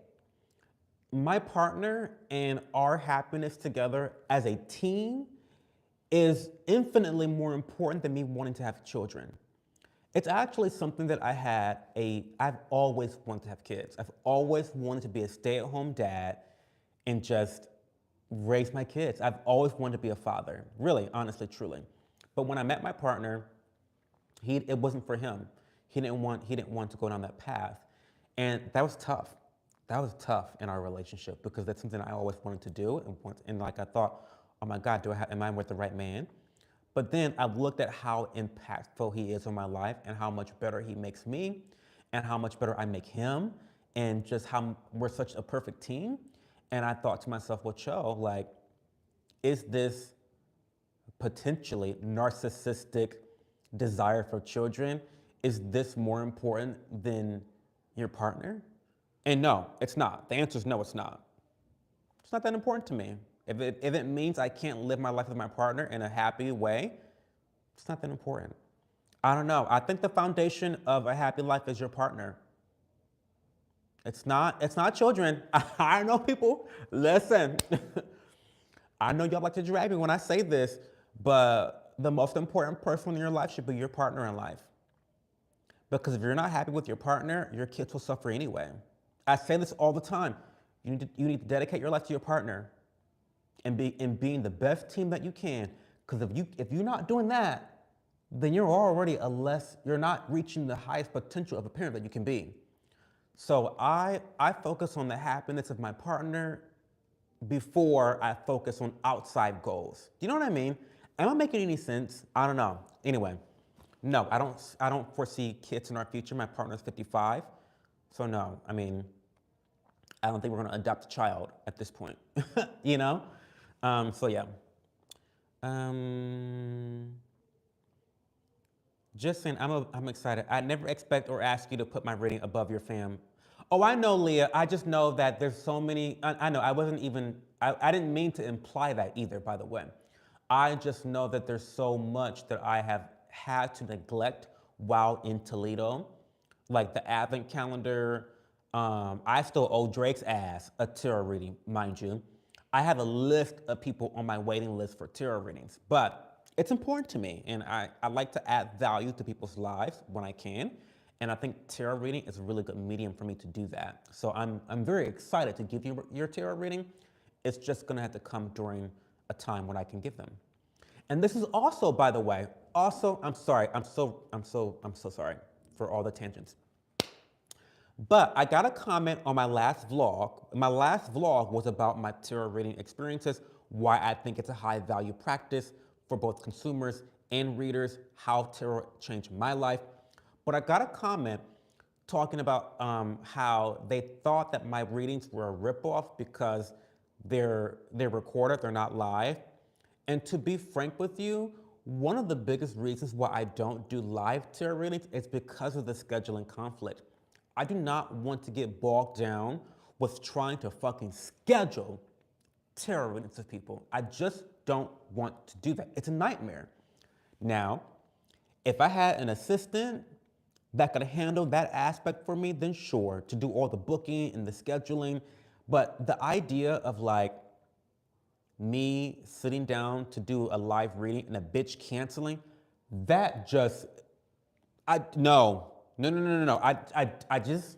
My partner and our happiness together as a team is infinitely more important than me wanting to have children. It's actually something that I've always wanted to have kids. I've always wanted to be a stay-at-home dad and just raise my kids. I've always wanted to be a father, really, honestly, truly. But when I met my partner, it wasn't for him. He didn't want to go down that path. And that was tough. That was tough in our relationship because that's something I always wanted to do. And like I thought, oh my God, am I with the right man? But then I looked at how impactful he is on my life and how much better he makes me and how much better I make him and just how we're such a perfect team. And I thought to myself, well, Cho, like, is this potentially narcissistic desire for children, is this more important than your partner? And no, it's not. The answer is no, it's not. It's not that important to me. If it means I can't live my life with my partner in a happy way, it's not that important. I don't know. I think the foundation of a happy life is your partner. It's not children. I know people, listen, I know y'all like to drag me when I say this, but the most important person in your life should be your partner in life. Because if you're not happy with your partner, your kids will suffer anyway. I say this all the time. You need to dedicate your life to your partner and being the best team that you can. Because if you're not doing that, then you're not reaching the highest potential of a parent that you can be. So I focus on the happiness of my partner before I focus on outside goals. Do you know what I mean? Am I making any sense? I don't know. Anyway, no, I don't foresee kids in our future. My partner's 55. So no, I mean, I don't think we're gonna adopt a child at this point. you know? So yeah. Um, just saying, I'm excited. I never expect or ask you to put my rating above your fam. Oh, I know, Leah. I just know that there's so many. I know. I didn't mean to imply that either, by the way. I just know that there's so much that I have had to neglect while in Toledo, like the Advent calendar. I still owe Drake's ass a tarot reading, mind you. I have a list of people on my waiting list for tarot readings, but it's important to me, and I like to add value to people's lives when I can. And I think tarot reading is a really good medium for me to do that. So I'm very excited to give you your tarot reading. It's just gonna have to come during a time when I can give them. And this is also, by the way, also, I'm sorry, I'm so sorry for all the tangents. But I got a comment on my last vlog. My last vlog was about my tarot reading experiences, why I think it's a high value practice for both consumers and readers, how tarot changed my life. But I got a comment talking about how they thought that my readings were a ripoff because they're recorded, they're not live. And to be frank with you, one of the biggest reasons why I don't do live tarot readings is because of the scheduling conflict. I do not want to get bogged down with trying to fucking schedule tarot readings of people. I just don't want to do that. It's a nightmare. Now, if I had an assistant that could handle that aspect for me, then sure, to do all the booking and the scheduling. But the idea of like me sitting down to do a live reading and a bitch canceling, that just, no. I just,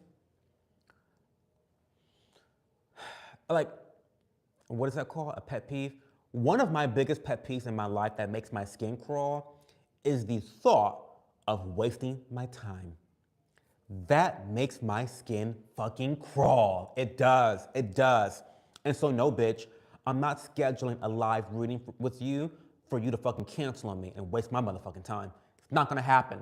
like, what is that called? A pet peeve? One of my biggest pet peeves in my life that makes my skin crawl is the thought of wasting my time. That makes my skin fucking crawl. It does. It does. And so, no, bitch, I'm not scheduling a live reading with you for you to fucking cancel on me and waste my motherfucking time. It's not gonna happen.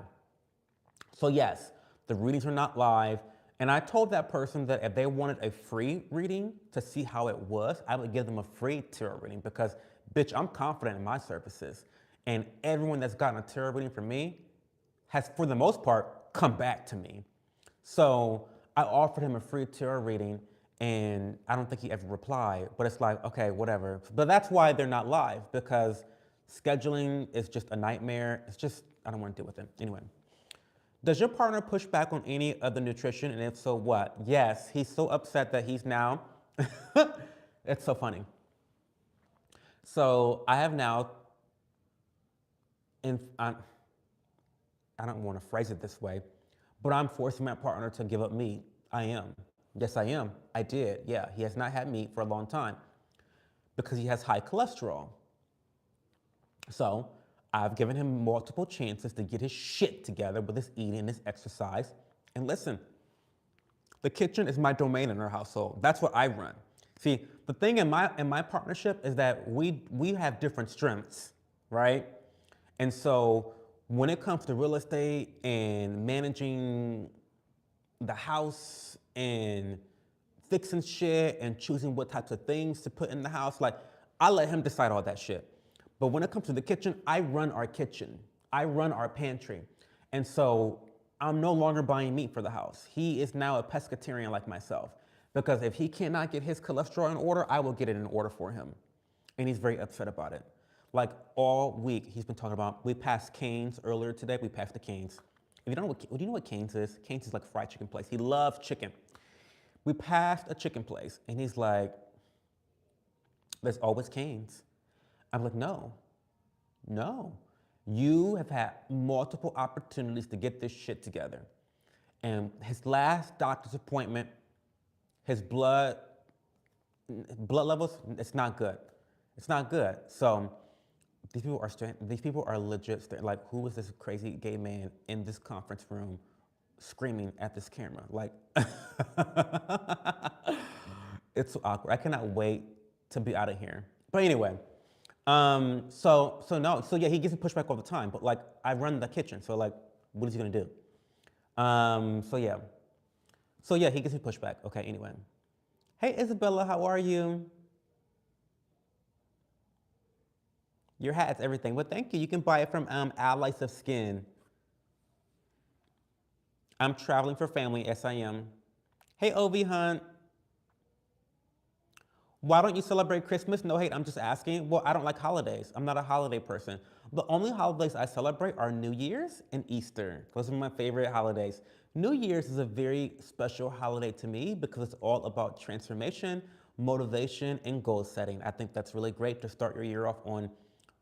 So yes, the readings are not live. And I told that person that if they wanted a free reading to see how it was, I would give them a free tarot reading because, bitch, I'm confident in my services. And everyone that's gotten a tarot reading from me has, for the most part, come back to me. So I offered him a free tarot reading and I don't think he ever replied, but it's like, okay, whatever. But that's why they're not live, because scheduling is just a nightmare. It's just, I don't want to deal with it. Anyway. Does your partner push back on any of the nutrition? And if so, what? Yes, he's so upset that he's now, it's so funny. So I have now, I don't want to phrase it this way, but I'm forcing my partner to give up meat. I am. Yes, I am. I did. Yeah, he has not had meat for a long time because he has high cholesterol. So I've given him multiple chances to get his shit together with his eating and his exercise. And listen, the kitchen is my domain in our household. That's what I run. See, the thing in my partnership is that we have different strengths, right? And so when it comes to real estate and managing the house and fixing shit and choosing what types of things to put in the house, like I let him decide all that shit. But when it comes to the kitchen, I run our kitchen. I run our pantry. And so I'm no longer buying meat for the house. He is now a pescatarian like myself. Because if he cannot get his cholesterol in order, I will get it in order for him. And he's very upset about it. Like all week, he's been talking about, we passed Cane's earlier today. We passed the Cane's. If you don't know do you know what Cane's is? Cane's is like a fried chicken place. He loves chicken. We passed a chicken place, and he's like, there's always Cane's. I'm like, no, no. You have had multiple opportunities to get this shit together. And his last doctor's appointment, his blood levels, it's not good. It's not good. So these people are legit. Like, who is this crazy gay man in this conference room screaming at this camera? Like, it's so awkward. I cannot wait to be out of here. But anyway, so yeah, he gives me pushback all the time. But like, I run the kitchen, so like, what is he gonna do? So yeah, he gives me pushback. Okay, anyway. Hey, Isabella, how are you? Your hat's everything. Well, thank you. You can buy it from Allies of Skin. I'm traveling for family. Yes, I am. Hey, Ovi Hunt. Why don't you celebrate Christmas? No hate, I'm just asking. Well, I don't like holidays. I'm not a holiday person. The only holidays I celebrate are New Year's and Easter. Those are my favorite holidays. New Year's is a very special holiday to me because it's all about transformation, motivation, and goal setting. I think that's really great to start your year off on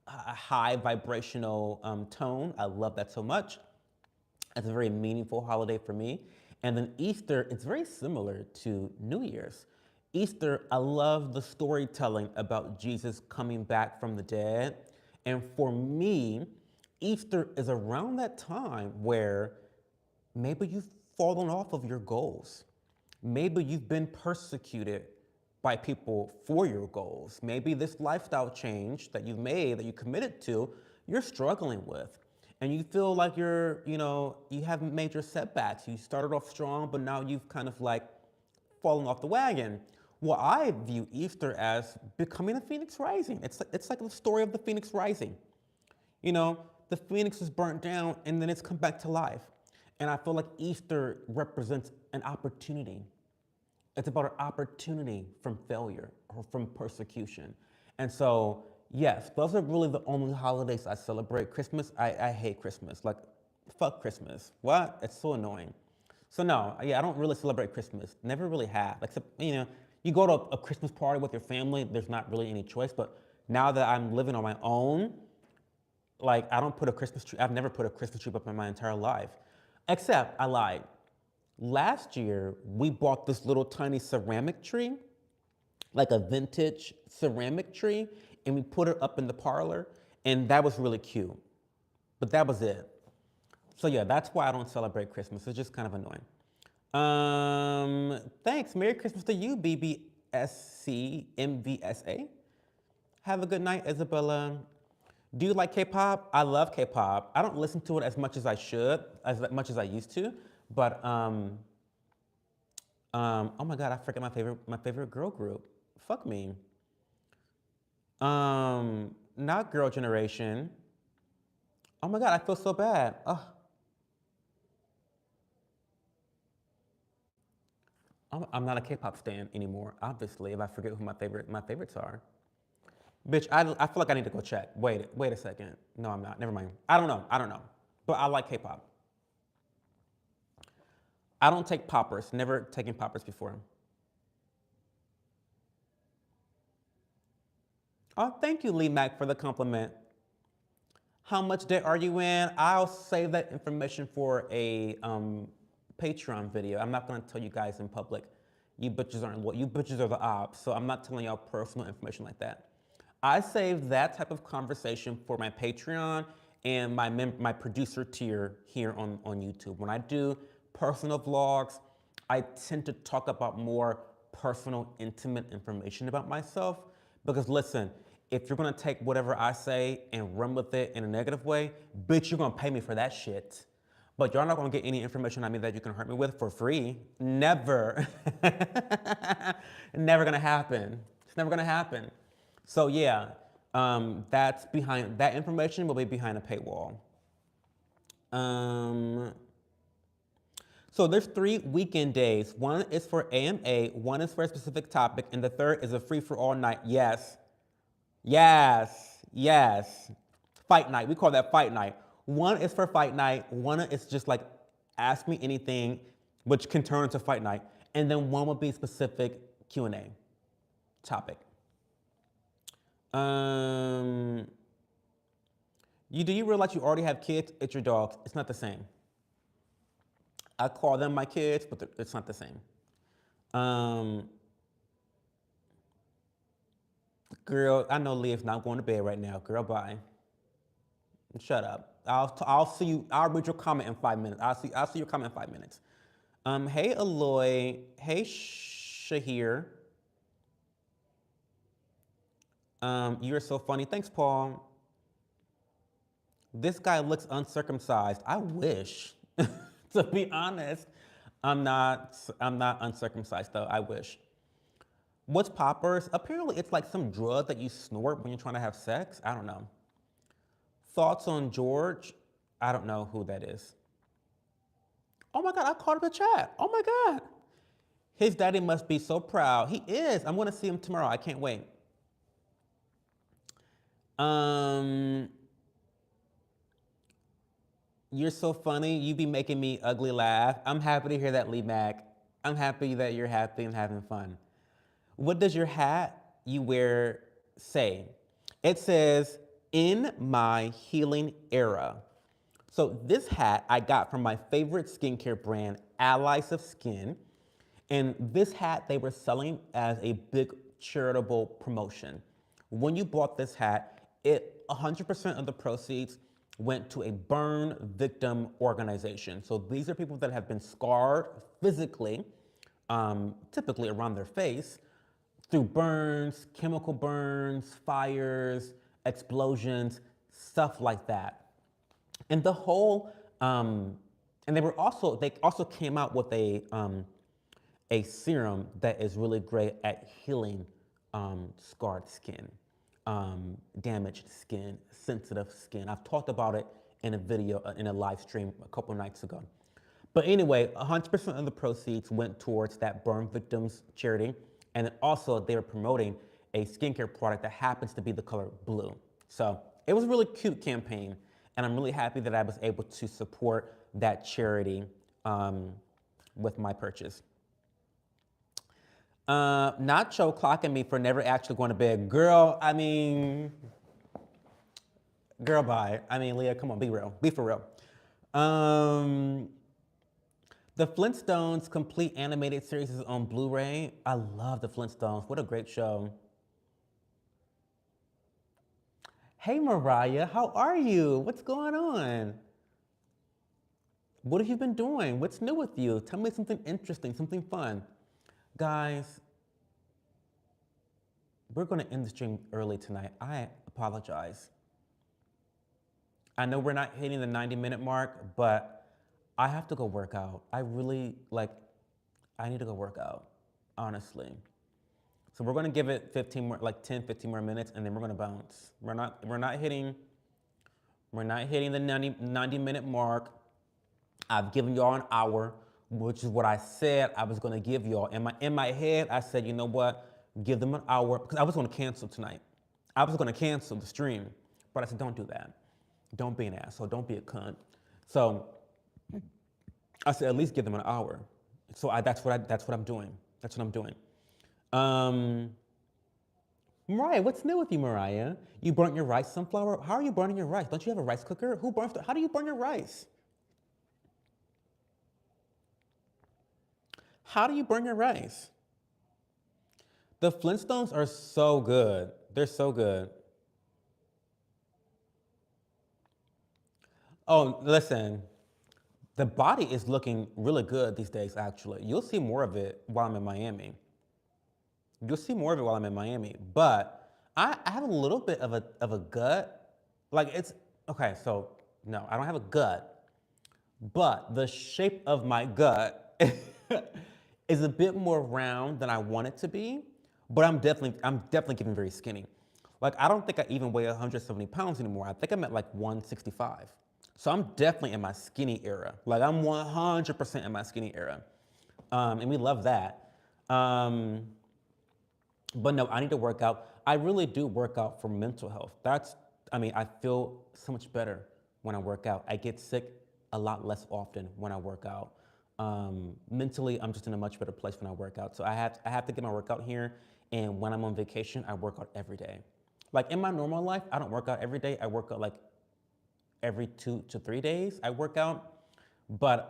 a high vibrational tone. I love that so much. It's a very meaningful holiday for me. And then Easter, it's very similar to New Year's. Easter, I love the storytelling about Jesus coming back from the dead. And for me, Easter is around that time where maybe you've fallen off of your goals. Maybe you've been persecuted by people for your goals. Maybe this lifestyle change that you've made, that you committed to, you're struggling with. And you feel like you have major setbacks. You started off strong, but now you've kind of like fallen off the wagon. Well, I view Easter as becoming a phoenix rising. It's like the story of the phoenix rising. The phoenix is burnt down and then it's come back to life. And I feel like Easter represents an opportunity. It's about an opportunity from failure or from persecution. And so, yes, those are really the only holidays I celebrate. Christmas, I hate Christmas. Like, fuck Christmas. What? It's so annoying. So no, yeah, I don't really celebrate Christmas. Never really have. Except, you go to a Christmas party with your family, there's not really any choice. But now that I'm living on my own, like, I don't put a Christmas tree. I've never put a Christmas tree up in my entire life. Except, I lied. Last year, we bought this little tiny ceramic tree, like a vintage ceramic tree, and we put it up in the parlor, and that was really cute. But that was it. So yeah, that's why I don't celebrate Christmas. It's just kind of annoying. Thanks. Merry Christmas to you, BBSCMVSA. Have a good night, Isabella. Do you like K-pop? I love K-pop. I don't listen to it as much as I should, as much as I used to. But oh my God, I forget my favorite girl group. Fuck me. Not Girl Generation. Oh my God, I feel so bad. Ugh. I'm not a K-pop stan anymore, obviously, if I forget who my favorites are. Bitch, I feel like I need to go check. Wait a second. No, I'm not. Never mind. I don't know. But I like K-pop. I don't take poppers. Never taken poppers before. Oh, thank you, Lee Mac, for the compliment. How much debt are you in? I'll save that information for a Patreon video. I'm not gonna tell you guys in public. You bitches are the ops, so I'm not telling y'all personal information like that. I save that type of conversation for my Patreon and my producer tier here on YouTube. When I do personal vlogs, I tend to talk about more personal, intimate information about myself. Because listen, if you're gonna take whatever I say and run with it in a negative way, bitch, you're gonna pay me for that shit. But you're not gonna get any information on me that you can hurt me with for free. Never. Never gonna happen. It's never gonna happen. So yeah, that information will be behind a paywall. So there's 3 weekend days. One is for AMA, one is for a specific topic, and the third is a free for all night. Yes. Yes. Yes. Fight night. We call that fight night. One is for fight night, one is just like ask me anything, which can turn into fight night, and then one will be specific Q&A topic. Do you realize you already have kids? It's your dogs. It's not the same. I call them my kids, but it's not the same. Girl, I know Leah's not going to bed right now. Girl, bye. Shut up. I'll see you. I'll read your comment in 5 minutes. I'll see your comment in 5 minutes. Hey Aloy. Hey Shahir. You're so funny. Thanks, Paul. This guy looks uncircumcised. I wish. To be honest, I'm not uncircumcised though. I wish. What's poppers? Apparently it's like some drug that you snort when you're trying to have sex. I don't know. Thoughts on George? I don't know who that is. Oh my God, I caught up the chat. Oh my God. His daddy must be so proud. He is. I'm going to see him tomorrow. I can't wait. You're so funny. You be making me ugly laugh. I'm happy to hear that, Lee Mac. I'm happy that you're happy and having fun. What does your hat you wear say? It says, in my healing era. So this hat I got from my favorite skincare brand, Allies of Skin. And this hat they were selling as a big charitable promotion. When you bought this hat, 100% of the proceeds went to a burn victim organization. So these are people that have been scarred physically, typically around their face, through burns, chemical burns, fires, explosions, stuff like that. And the whole, and they also came out with a serum that is really great at healing scarred skin, damaged skin, sensitive skin. I've talked about it in a video, in a live stream a couple nights ago. But anyway, 100% of the proceeds went towards that burn victims charity. And then also they were promoting a skincare product that happens to be the color blue. So it was a really cute campaign. And I'm really happy that I was able to support that charity with my purchase. Nacho clocking me for never actually going to bed. Girl, I mean, girl, bye. I mean, Leah, come on, be real. Be for real. The Flintstones complete animated series is on Blu-ray. I love the Flintstones. What a great show. Hey, Mariah, how are you? What's going on? What have you been doing? What's new with you? Tell me something interesting, something fun. Guys, we're going to end the stream early tonight. I apologize. I know we're not hitting the 90-minute mark, but I have to go work out. I really, I need to go work out, honestly. So we're going to give it 10, 15 more minutes, and then we're going to bounce. We're not hitting the 90-minute mark. I've given y'all an hour, which is what I said I was going to give y'all. In my head, I said, you know what? Give them an hour, because I was going to cancel tonight. I was going to cancel the stream, but I said, don't do that. Don't be an asshole. Don't be a cunt. So I said, at least give them an hour. So that's what I'm doing. That's what I'm doing. Mariah, what's new with you, Mariah? You burnt your rice, sunflower? How are you burning your rice? Don't you have a rice cooker? How do you burn your rice? How do you burn your rice? The Flintstones are so good. They're so good. Oh, listen. The body is looking really good these days, actually. You'll see more of it while I'm in Miami. You'll see more of it while I'm in Miami. But I have a little bit of a gut. Okay, so no, I don't have a gut. But the shape of my gut is a bit more round than I want it to be. But I'm definitely getting very skinny. I don't think I even weigh 170 pounds anymore. I think I'm at 165. So I'm definitely in my skinny era. Like I'm 100% in my skinny era. And we love that. Um, but no, I need to work out. I really do work out for mental health. I feel so much better when I work out. I get sick a lot less often when I work out. Mentally, I'm just in a much better place when I work out. So I have to get my workout here. And when I'm on vacation, I work out every day. Like in my normal life, I don't work out every day. I work out like every 2 to 3 days. I work out. But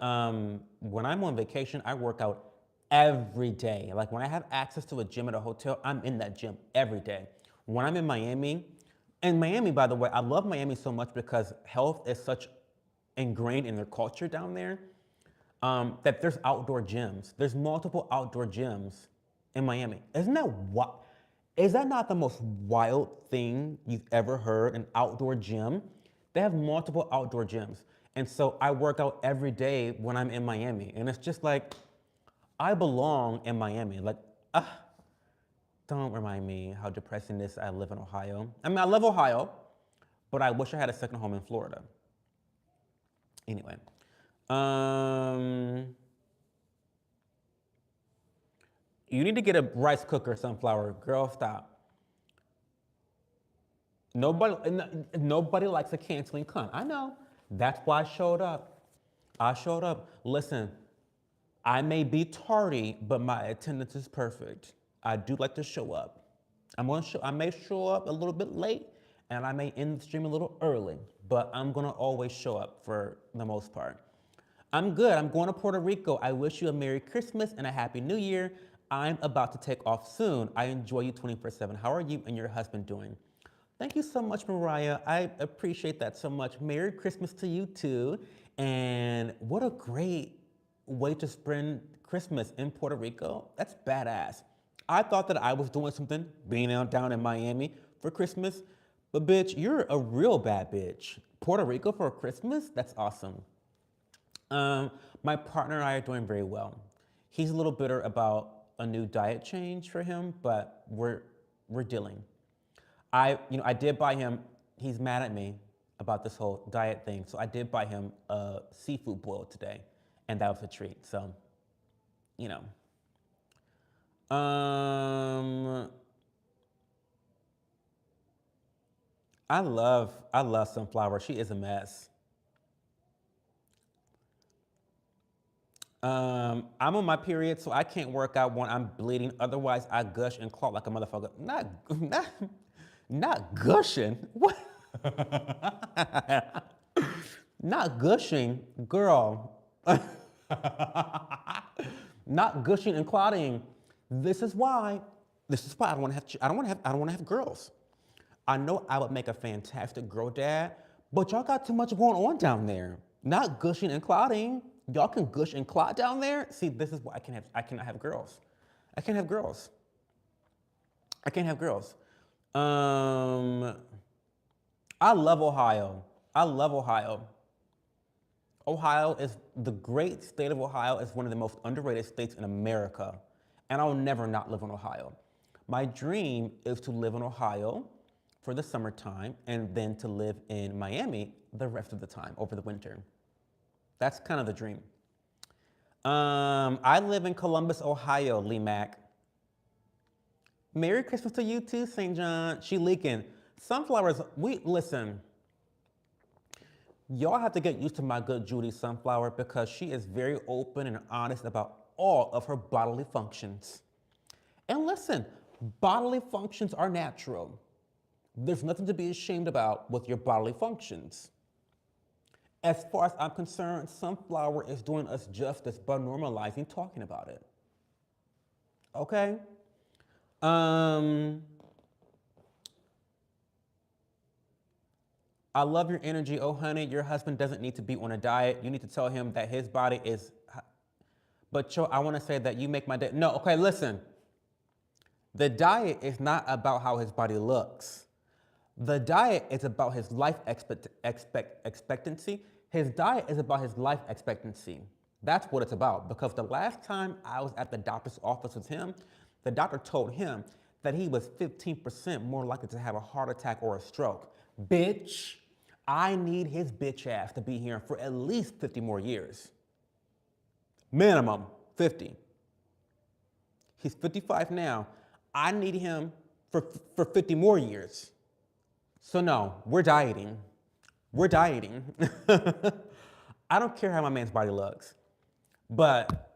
when I'm on vacation, I work out every day. Like when I have access to a gym at a hotel, I'm in that gym every day. When I'm in Miami, and Miami, by the way, I love Miami so much because health is such ingrained in their culture down there, that there's outdoor gyms. There's multiple outdoor gyms in Miami. Isn't that what? Is that not the most wild thing you've ever heard? An outdoor gym? They have multiple outdoor gyms. And so I work out every day when I'm in Miami. And it's just like, I belong in Miami. Like, don't remind me how depressing it is I live in Ohio. I mean, I love Ohio, but I wish I had a second home in Florida. Anyway. You need to get a rice cooker, Sunflower. Girl, stop. Nobody likes a canceling cunt. I know. That's why I showed up. I showed up. Listen, I may be tardy, but my attendance is perfect. I do like to show up. I may show up a little bit late, and I may end the stream a little early, but I'm gonna always show up for the most part. I'm good. I'm going to Puerto Rico. I wish you a Merry Christmas and a Happy New Year. I'm about to take off soon. I enjoy you 24/7. How are you and your husband doing? Thank you so much, Mariah. I appreciate that so much. Merry Christmas to you too. And what a great way to spend Christmas in Puerto Rico. That's badass. I thought that I was doing something being out down in Miami for Christmas, but bitch, you're a real bad bitch. Puerto Rico for Christmas? That's awesome. My partner and I are doing very well. He's a little bitter about a new diet change for him, but we're dealing. I did buy him. He's mad at me about this whole diet thing, so I did buy him a seafood boil today, and that was a treat. So, you know. I love Sunflower. She is a mess. I'm on my period, so I can't work out when I'm bleeding. Otherwise, I gush and clot like a motherfucker. Not gushing. What? Not gushing, girl. Not gushing and clotting. This is why. This is why I don't want to have. I don't want to have girls. I know I would make a fantastic girl dad, but y'all got too much going on down there. Not gushing and clotting. Y'all can gush and clot down there. See, this is why I cannot have girls. I can't have girls. I can't have girls. I love Ohio. I love Ohio. Ohio is the great state of Ohio is one of the most underrated states in America. And I'll never not live in Ohio. My dream is to live in Ohio for the summertime and then to live in Miami the rest of the time over the winter. That's kind of the dream. I live in Columbus, Ohio, Lee Mack. Merry Christmas to you too, St. John. She leaking. Sunflowers, listen. Y'all have to get used to my good Judy Sunflower because she is very open and honest about all of her bodily functions. And listen, bodily functions are natural. There's nothing to be ashamed about with your bodily functions. As far as I'm concerned, Sunflower is doing us justice by normalizing talking about it. Okay? I love your energy. Oh, honey, your husband doesn't need to be on a diet. You need to tell him that his body is. But, Cho, I want to say that you make my day. No, okay, listen. The diet is not about how his body looks. The diet is about his life expectancy. His diet is about his life expectancy. That's what it's about. Because the last time I was at the doctor's office with him, the doctor told him that he was 15% more likely to have a heart attack or a stroke. Bitch, I need his bitch ass to be here for at least 50 more years. Minimum 50. He's 55 now. I need him for 50 more years. So no, we're dieting. We're dieting. I don't care how my man's body looks. But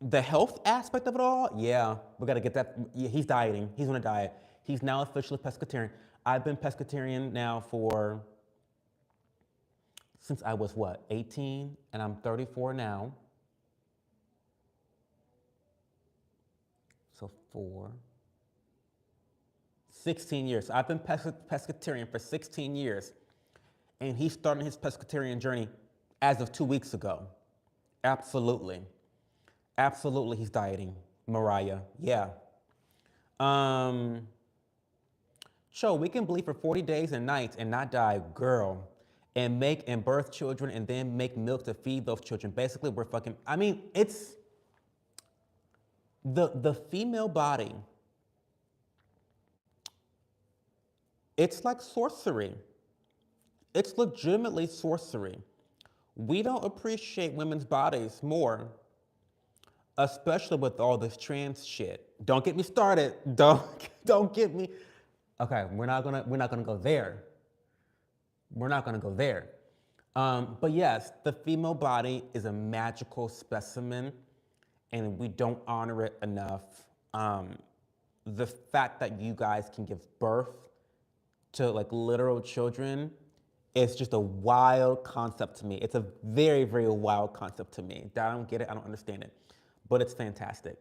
the health aspect of it all, yeah, we gotta get that. Yeah, he's dieting. He's on a diet. He's now officially pescatarian. I've been pescatarian now since I was 18, and I'm 34 now. So 16 years. I've been pescatarian for 16 years, and he's starting his pescatarian journey as of 2 weeks ago. Absolutely. Absolutely, he's dieting, Mariah. Yeah. Cho, we can bleed for 40 days and nights and not die, girl, and make and birth children and then make milk to feed those children. Basically, we're fucking, I mean, it's the female body. It's like sorcery. It's legitimately sorcery. We don't appreciate women's bodies more, especially with all this trans shit. Don't get me started. Don't get me. Okay, we're not gonna go there. We're not gonna go there. But yes, the female body is a magical specimen, and we don't honor it enough. The fact that you guys can give birth to like literal children is just a wild concept to me. It's a very, very wild concept to me. I don't get it. I don't understand it, but it's fantastic.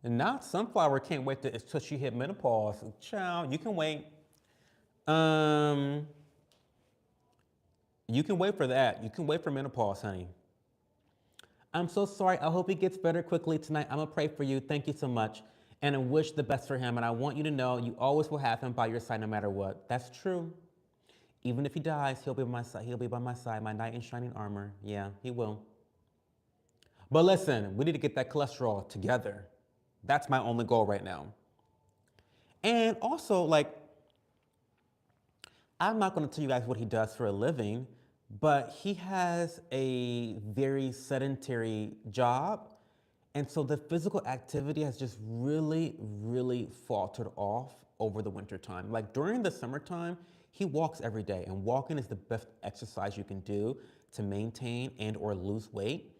Not Sunflower can't wait until she hit menopause. Child, you can wait. You can wait for that. You can wait for menopause, honey. I'm so sorry. I hope he gets better quickly tonight. I'm gonna pray for you. Thank you so much. And I wish the best for him. And I want you to know you always will have him by your side no matter what. That's true. Even if he dies, he'll be by my side. He'll be by my side, my knight in shining armor. Yeah, he will. But listen, we need to get that cholesterol together. That's my only goal right now. And also, like, I'm not going to tell you guys what he does for a living, but he has a very sedentary job. And so the physical activity has just really, really faltered off over the winter time. Like during the summertime, he walks every day, and walking is the best exercise you can do to maintain and or lose weight.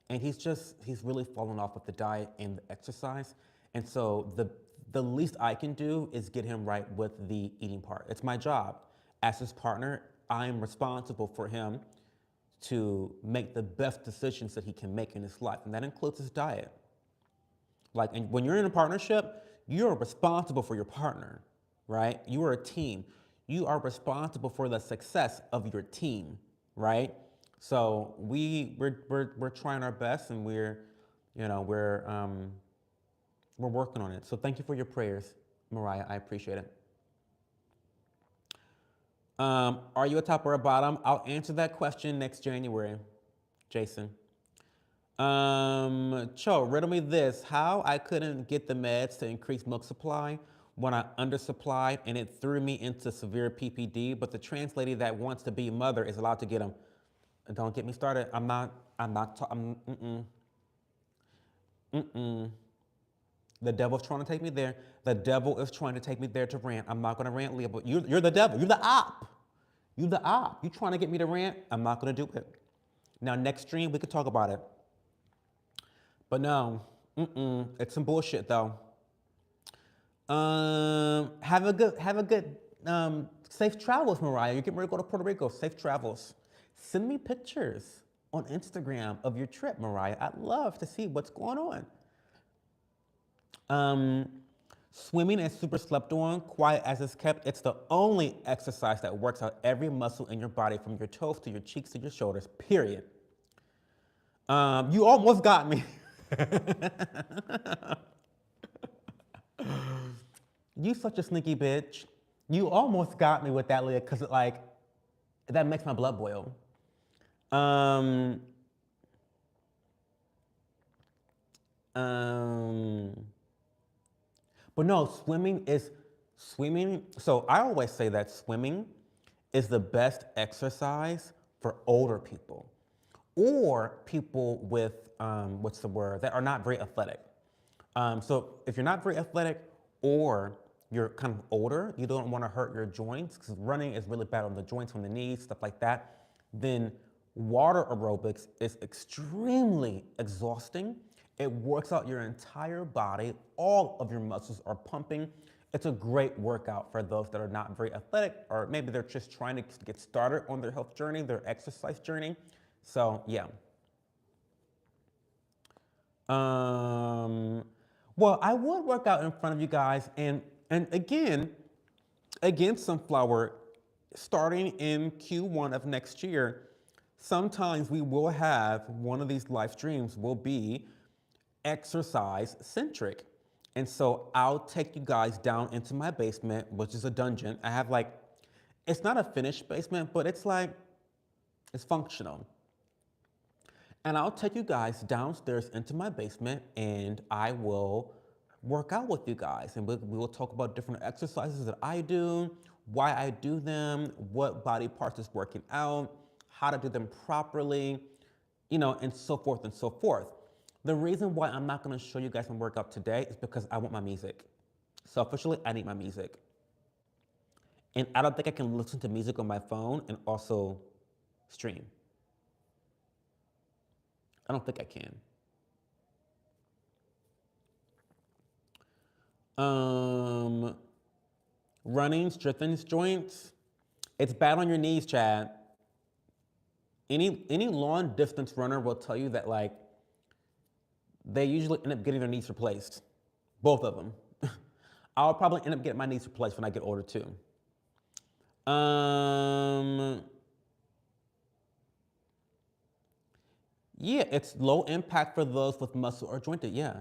And he's really fallen off with the diet and the exercise. And so the least I can do is get him right with the eating part. It's my job. As his partner, I am responsible for him to make the best decisions that he can make in his life, and that includes his diet. Like, and when you're in a partnership, you're responsible for your partner, right? You are a team. You are responsible for the success of your team, right? So we're trying our best, and we're working on it. So thank you for your prayers, Mariah. I appreciate it. Are you a top or a bottom? I'll answer that question next January, Jason. Cho, riddle me this. How I couldn't get the meds to increase milk supply when I undersupplied, and it threw me into severe PPD, but the trans lady that wants to be a mother is allowed to get them. Don't get me started. The devil's trying to take me there. The devil is trying to take me there to rant. I'm not going to rant, Leah, but you're the devil. You're the op. You're the op. You trying to get me to rant? I'm not going to do it. Now, next stream, we could talk about it. But no, it's some bullshit, though. Have a good, safe travels, Mariah. You're getting ready to go to Puerto Rico. Safe travels. Send me pictures on Instagram of your trip, Mariah. I'd love to see what's going on. Swimming is super slept on, quiet as it's kept. It's the only exercise that works out every muscle in your body from your toes to your cheeks to your shoulders, period. You almost got me. You such a sneaky bitch. You almost got me with that, Leah, because like, that makes my blood boil. But no, swimming. So I always say that swimming is the best exercise for older people or people with, what's the word, that are not very athletic. So if you're not very athletic or you're kind of older, you don't want to hurt your joints because running is really bad on the joints, on the knees, stuff like that, then water aerobics is extremely exhausting. It works out your entire body. All of your muscles are pumping. It's a great workout for those that are not very athletic, or maybe they're just trying to get started on their health journey, their exercise journey. So yeah. Um, well, I would work out in front of you guys, and again, Sunflower, starting in Q1 of next year, sometimes we will have one of these live streams will be exercise centric. And so I'll take you guys down into my basement, which is a dungeon. I have like, it's not a finished basement, but it's like, it's functional. And I'll take you guys downstairs into my basement and I will work out with you guys. And we will talk about different exercises that I do, why I do them, what body parts is working out, how to do them properly, and so forth and so forth. The reason why I'm not gonna show you guys my workout today is because I want my music. Selfishly, I need my music. And I don't think I can listen to music on my phone and also stream. I don't think I can. Running strengthens joints. It's bad on your knees, Chad. Any long distance runner will tell you that like they usually end up getting their knees replaced, both of them. I'll probably end up getting my knees replaced when I get older too. Yeah, it's low impact for those with muscle or jointed. Yeah.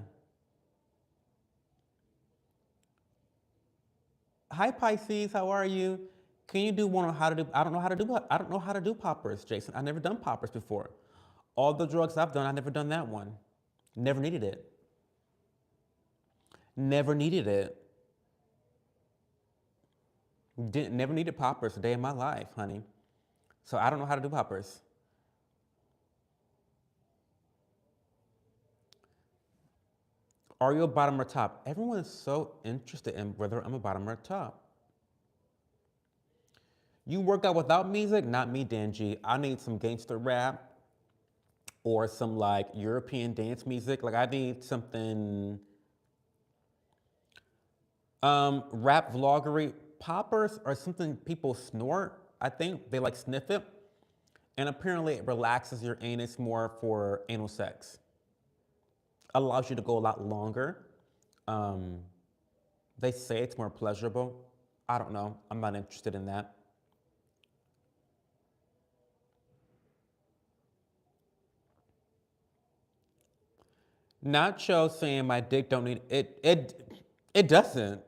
Hi Pisces, how are you? Can you do one on how to do? I don't know how to do poppers, Jason. I've never done poppers before. All the drugs I've done, I've never done that one. Never needed it. Never needed it. Never needed poppers a day in my life, honey. So I don't know how to do poppers. Are you a bottom or top? Everyone is so interested in whether I'm a bottom or top. You work out without music? Not me, Danji. I need some gangster rap or some like European dance music. Like I need something. Rap vloggery poppers are something people snort. I think they like sniff it. And apparently it relaxes your anus more for anal sex. Allows you to go a lot longer. They say it's more pleasurable. I don't know. I'm not interested in that. Nacho saying my dick don't need it. It doesn't.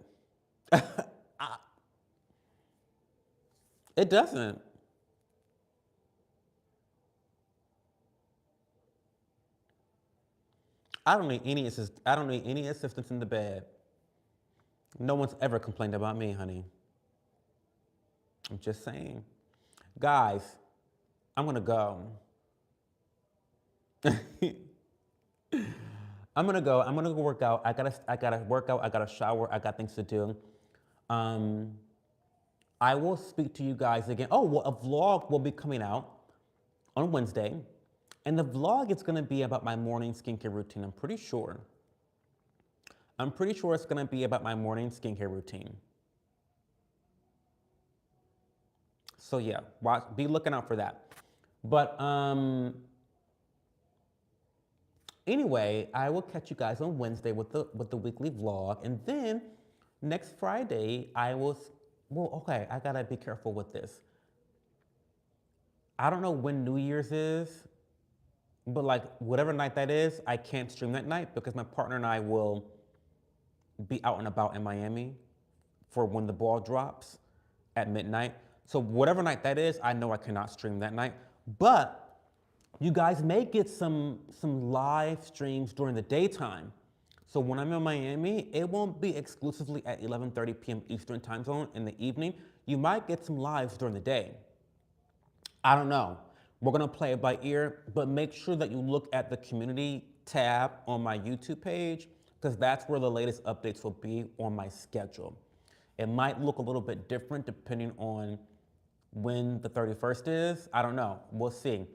It doesn't. I don't need any assistance in the bed. No one's ever complained about me, honey. I'm just saying. Guys, I'm gonna go. I'm gonna go. I'm gonna go work out. I gotta work out. I gotta shower. I got things to do. I will speak to you guys again. Oh, well, a vlog will be coming out on Wednesday. And the vlog is gonna be about my morning skincare routine, I'm pretty sure. I'm pretty sure it's gonna be about my morning skincare routine. So yeah, be looking out for that. But anyway, I will catch you guys on Wednesday with the weekly vlog, and then next Friday I will. Well, okay, I gotta be careful with this. I don't know when New Year's is, but like whatever night that is, I can't stream that night because my partner and I will be out and about in Miami for when the ball drops at midnight. So whatever night that is, I know I cannot stream that night. But you guys may get some live streams during the daytime. So when I'm in Miami, it won't be exclusively at 11:30 p.m. Eastern time zone in the evening. You might get some lives during the day. I don't know. We're gonna play it by ear, but make sure that you look at the community tab on my YouTube page because that's where the latest updates will be on my schedule. It might look a little bit different depending on when the 31st is. I don't know. We'll see.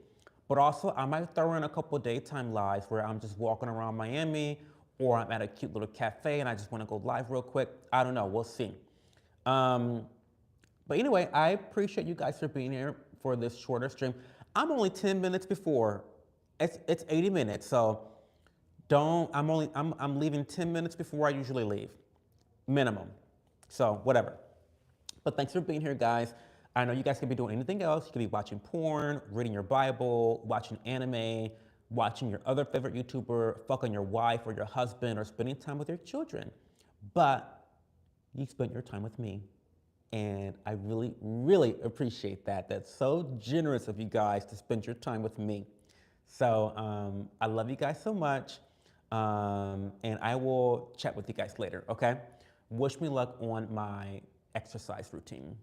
But also, I might throw in a couple daytime lives where I'm just walking around Miami or I'm at a cute little cafe and I just want to go live real quick. I don't know. We'll see. Um, but anyway, I appreciate you guys for being here for this shorter stream. I'm only 10 minutes before. It's 80 minutes, so I'm leaving 10 minutes before I usually leave. Minimum. So whatever. But thanks for being here, guys. I know you guys could be doing anything else. You could be watching porn, reading your Bible, watching anime, watching your other favorite YouTuber, fucking your wife or your husband, or spending time with your children. But you spent your time with me. And I really, really appreciate that. That's so generous of you guys to spend your time with me. So I love you guys so much. And I will chat with you guys later, okay? Wish me luck on my exercise routine.